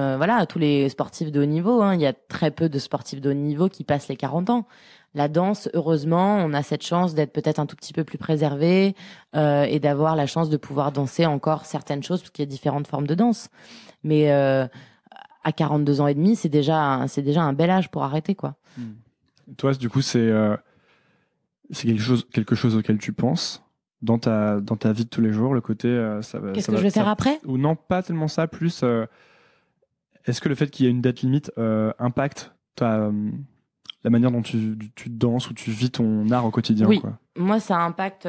tous les sportifs de haut niveau. Hein. Il y a très peu de sportifs de haut niveau qui passent les 40 ans. La danse, heureusement, on a cette chance d'être peut-être un tout petit peu plus préservé et d'avoir la chance de pouvoir danser encore certaines choses, parce qu'il y a différentes formes de danse. Mais à 42 ans et demi, c'est déjà un bel âge pour arrêter, quoi. Toi, du coup, c'est quelque chose auquel tu penses dans ta vie de tous les jours, le côté qu'est-ce que je vais faire après, ou non, pas tellement ça, plus est-ce que le fait qu'il y ait une date limite impacte la manière dont tu danses ou tu vis ton art au quotidien? Oui, quoi. Moi ça impacte.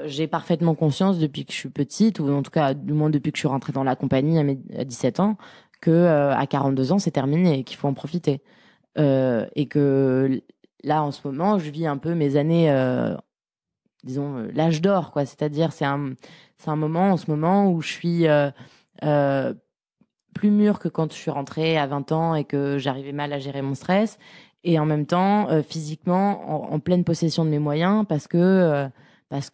J'ai parfaitement conscience depuis que je suis petite, ou en tout cas du moins depuis que je suis rentrée dans la compagnie à 17 ans, que à 42 ans c'est terminé et qu'il faut en profiter, et que là, en ce moment, je vis un peu mes années, disons, l'âge d'or, quoi. C'est-à-dire, c'est un moment, en ce moment, où je suis plus mûre que quand je suis rentrée à 20 ans et que j'arrivais mal à gérer mon stress. et en même temps physiquement en pleine possession de mes moyens parce que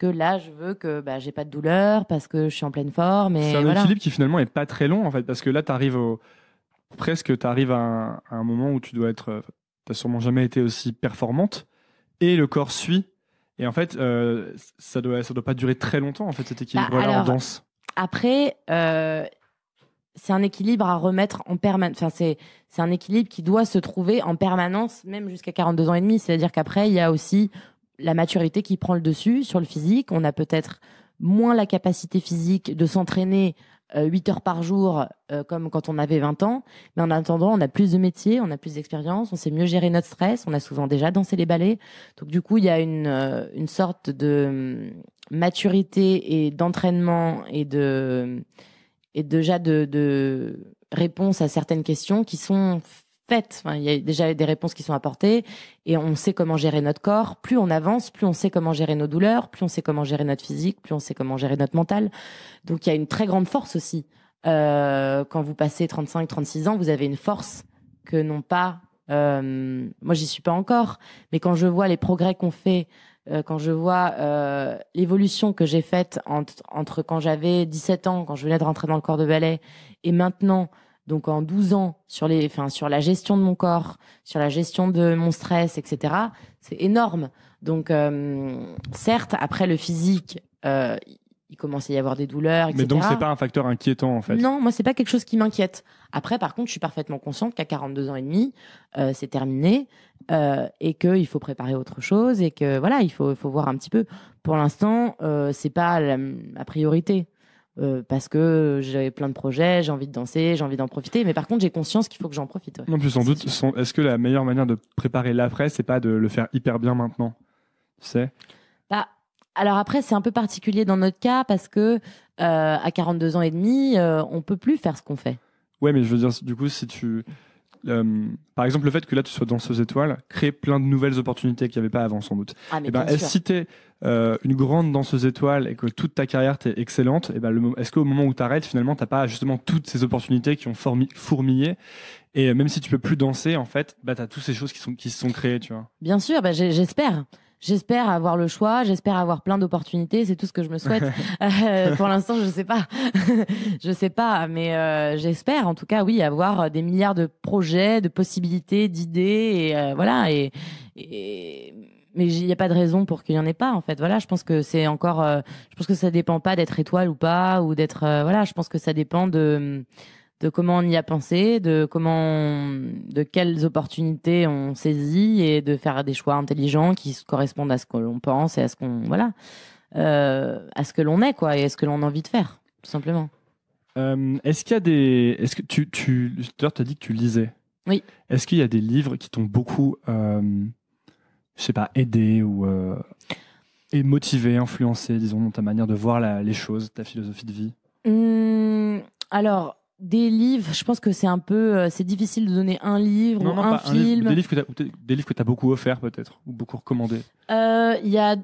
là je veux que j'ai pas de douleur, parce que je suis en pleine forme. Et c'est un voilà. équilibre qui finalement est pas très long en fait, parce que là t'arrives à un moment où tu dois être, t'as sûrement jamais été aussi performante, et le corps suit. Et en fait, ça doit pas durer très longtemps en fait, cet équilibre-là en danse. Après, c'est un équilibre à remettre en permanence. Enfin, c'est un équilibre qui doit se trouver en permanence, même jusqu'à 42 ans et demi. C'est-à-dire qu'après, il y a aussi la maturité qui prend le dessus sur le physique. On a peut-être moins la capacité physique de s'entraîner 8 heures par jour, comme quand on avait 20 ans. Mais en attendant, on a plus de métiers, on a plus d'expérience, on sait mieux gérer notre stress, on a souvent déjà dansé les ballets. Donc du coup, il y a une sorte de maturité et d'entraînement et déjà de réponses à certaines questions qui sont faites. Enfin, il y a déjà des réponses qui sont apportées et on sait comment gérer notre corps. Plus on avance, plus on sait comment gérer nos douleurs, plus on sait comment gérer notre physique, plus on sait comment gérer notre mental. Donc il y a une très grande force aussi. Quand vous passez 35-36 ans, vous avez une force que n'ont pas... moi, j'y suis pas encore, mais quand je vois les progrès qu'on fait, quand je vois l'évolution que j'ai faite entre quand j'avais 17 ans, quand je venais de rentrer dans le corps de ballet, et maintenant, donc en 12 ans, sur la gestion de mon corps, sur la gestion de mon stress, etc., c'est énorme. Donc, certes, après le physique, il commence à y avoir des douleurs, etc. Mais donc, c'est pas un facteur inquiétant, en fait. Non, moi, c'est pas quelque chose qui m'inquiète. Après, par contre, je suis parfaitement consciente qu'à 42 ans et demi, c'est terminé, et qu'il faut préparer autre chose, et que voilà, il faut voir un petit peu. Pour l'instant, c'est pas la priorité. Parce que j'ai plein de projets, j'ai envie de danser, j'ai envie d'en profiter. Mais par contre, j'ai conscience qu'il faut que j'en profite. Ouais. Non, plus sans doute. Est-ce que la meilleure manière de préparer l'après, c'est pas de le faire hyper bien maintenant? Tu sais? Alors après, c'est un peu particulier dans notre cas parce que à 42 ans et demi, on peut plus faire ce qu'on fait. Ouais, mais je veux dire, du coup, si tu... par exemple, le fait que là, tu sois danseuse étoile crée plein de nouvelles opportunités qu'il n'y avait pas avant, sans doute. Ah, mais bien sûr. Si tu es une grande danseuse étoile et que toute ta carrière t'es excellente, est-ce qu'au moment où tu arrêtes, finalement, tu n'as pas justement toutes ces opportunités qui ont fourmillé, et même si tu peux plus danser, en fait, tu as toutes ces choses qui se sont créées, tu vois. Bien sûr, j'espère. J'espère avoir le choix, j'espère avoir plein d'opportunités, c'est tout ce que je me souhaite. Pour l'instant, je sais pas. Je sais pas, mais j'espère en tout cas, oui, avoir des milliards de projets, de possibilités, d'idées, et voilà. Mais il n'y a pas de raison pour qu'il y en ait pas, en fait. Voilà, je pense que c'est encore. Je pense que ça dépend pas d'être étoile ou pas, ou d'être. Voilà, je pense que ça dépend de comment on y a pensé, de quelles opportunités on saisit, et de faire des choix intelligents qui correspondent à ce que l'on pense et à ce qu'on, voilà, à ce que l'on est, quoi, et à ce que l'on a envie de faire, tout simplement. Est-ce que tu as dit que tu lisais? Oui. Est-ce qu'il y a des livres qui t'ont beaucoup, je sais pas, aidé ou et motivé, influencé, disons, dans ta manière de voir les choses, ta philosophie de vie? Alors, des livres, je pense que c'est un peu, c'est difficile de donner un livre ou un film. Des livres que t'as beaucoup offerts peut-être, ou beaucoup recommandés. Il y a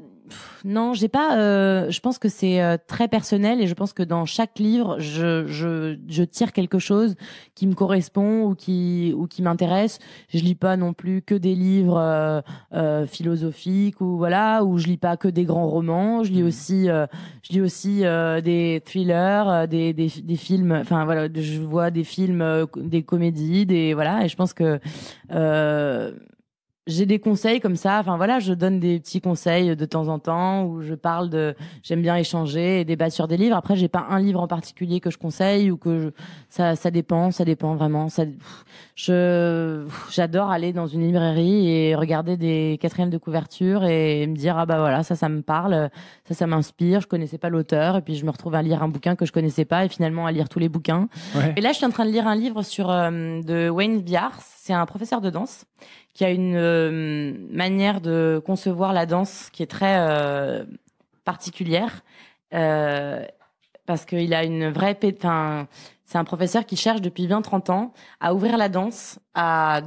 non, j'ai pas. Je pense que c'est très personnel, et je pense que dans chaque livre, je tire quelque chose qui me correspond ou qui m'intéresse. Je lis pas non plus que des livres philosophiques, ou voilà, ou je lis pas que des grands romans. Je lis aussi des thrillers, des films. Enfin voilà, je vois des films, des comédies, voilà. Et je pense que j'ai des conseils comme ça. Enfin voilà, je donne des petits conseils de temps en temps, où j'aime bien échanger et débattre sur des livres. Après, j'ai pas un livre en particulier que je conseille, ou ça dépend vraiment. J'adore aller dans une librairie et regarder des quatrièmes de couverture et me dire, ah bah voilà, ça me parle, ça m'inspire. Je connaissais pas l'auteur, et puis je me retrouve à lire un bouquin que je connaissais pas, et finalement à lire tous les bouquins. Ouais. Et là, je suis en train de lire un livre de Wayne Byars. C'est un professeur de danse qui a une manière de concevoir la danse qui est très particulière, parce qu'il a une vraie... c'est un professeur qui cherche depuis 20-30 ans à ouvrir la danse à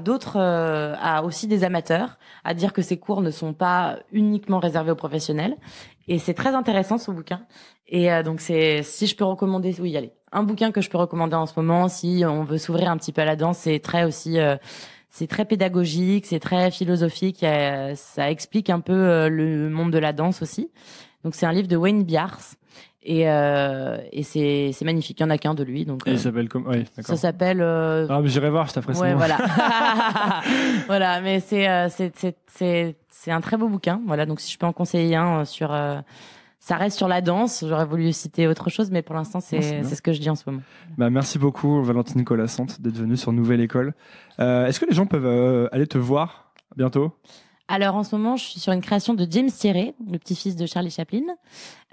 aussi des amateurs, à dire que ces cours ne sont pas uniquement réservés aux professionnels. Et c'est très intéressant, ce bouquin. Et donc, si je peux recommander, oui, allez, un bouquin que je peux recommander en ce moment, si on veut s'ouvrir un petit peu à la danse, c'est très aussi... C'est très pédagogique, c'est très philosophique. Ça explique un peu le monde de la danse aussi. Donc c'est un livre de Wayne Byars et c'est magnifique. Il y en a qu'un de lui. Donc et il s'appelle comme oui, d'accord. ça s'appelle. Ah mais j'irai voir, je t'apprécie. Ouais, voilà. Voilà, mais c'est un très beau bouquin. Voilà, donc si je peux en conseiller un sur. Ça reste sur la danse. J'aurais voulu citer autre chose, mais pour l'instant, c'est ce que je dis en ce moment. Bah, merci beaucoup, Valentine Colassante, d'être venue sur Nouvelle École. Est-ce que les gens peuvent aller te voir bientôt ? Alors, en ce moment, je suis sur une création de James Thierry, le petit-fils de Charlie Chaplin.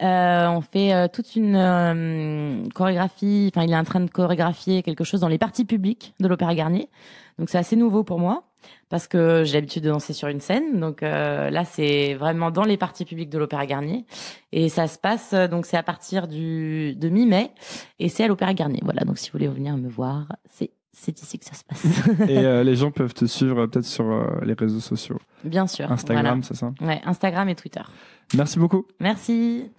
On fait toute une chorégraphie. Enfin, il est en train de chorégraphier quelque chose dans les parties publiques de l'Opéra Garnier. Donc, c'est assez nouveau pour moi. Parce que j'ai l'habitude de danser sur une scène, donc là c'est vraiment dans les parties publiques de l'Opéra Garnier et ça se passe donc c'est à partir de mi-mai et c'est à l'Opéra Garnier. Voilà, donc si vous voulez venir me voir, c'est ici que ça se passe. Et les gens peuvent te suivre peut-être sur les réseaux sociaux. Bien sûr. Instagram, voilà. C'est ça ? Ouais, Instagram et Twitter. Merci beaucoup. Merci.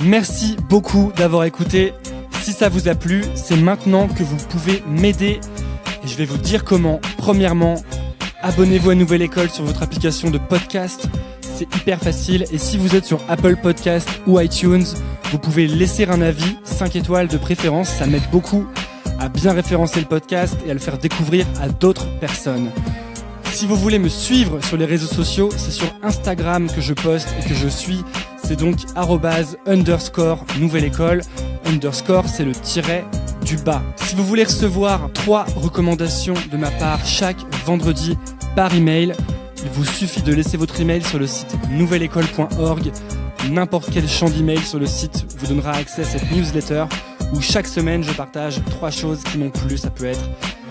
Merci beaucoup d'avoir écouté. Si ça vous a plu, c'est maintenant que vous pouvez m'aider. Et je vais vous dire comment. Premièrement, abonnez-vous à Nouvelle École sur votre application de podcast. C'est hyper facile. Et si vous êtes sur Apple Podcast ou iTunes, vous pouvez laisser un avis, 5 étoiles de préférence. Ça m'aide beaucoup à bien référencer le podcast et à le faire découvrir à d'autres personnes. Si vous voulez me suivre sur les réseaux sociaux, c'est sur Instagram que je poste et que je suis. C'est donc @_Nouvelle École. Underscore, c'est le tiret du bas. Si vous voulez recevoir 3 recommandations de ma part chaque vendredi par email, il vous suffit de laisser votre email sur le site nouvelleécole.org. N'importe quel champ d'email sur le site vous donnera accès à cette newsletter où chaque semaine je partage 3 choses qui m'ont plu. Ça peut être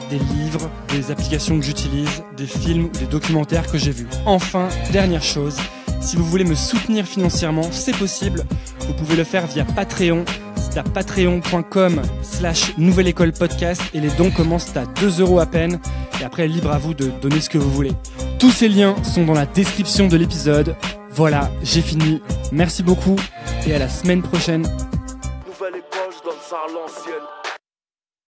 des livres, des applications que j'utilise, des films ou des documentaires que j'ai vus. Enfin, dernière chose, si vous voulez me soutenir financièrement, c'est possible. Vous pouvez le faire via Patreon. C'est à patreon.com/Nouvelle École Podcast et les dons commencent à 2 € à peine. Et après, libre à vous de donner ce que vous voulez. Tous ces liens sont dans la description de l'épisode. Voilà, j'ai fini. Merci beaucoup et à la semaine prochaine. Nouvelle école, je donne ça à l'ancienne.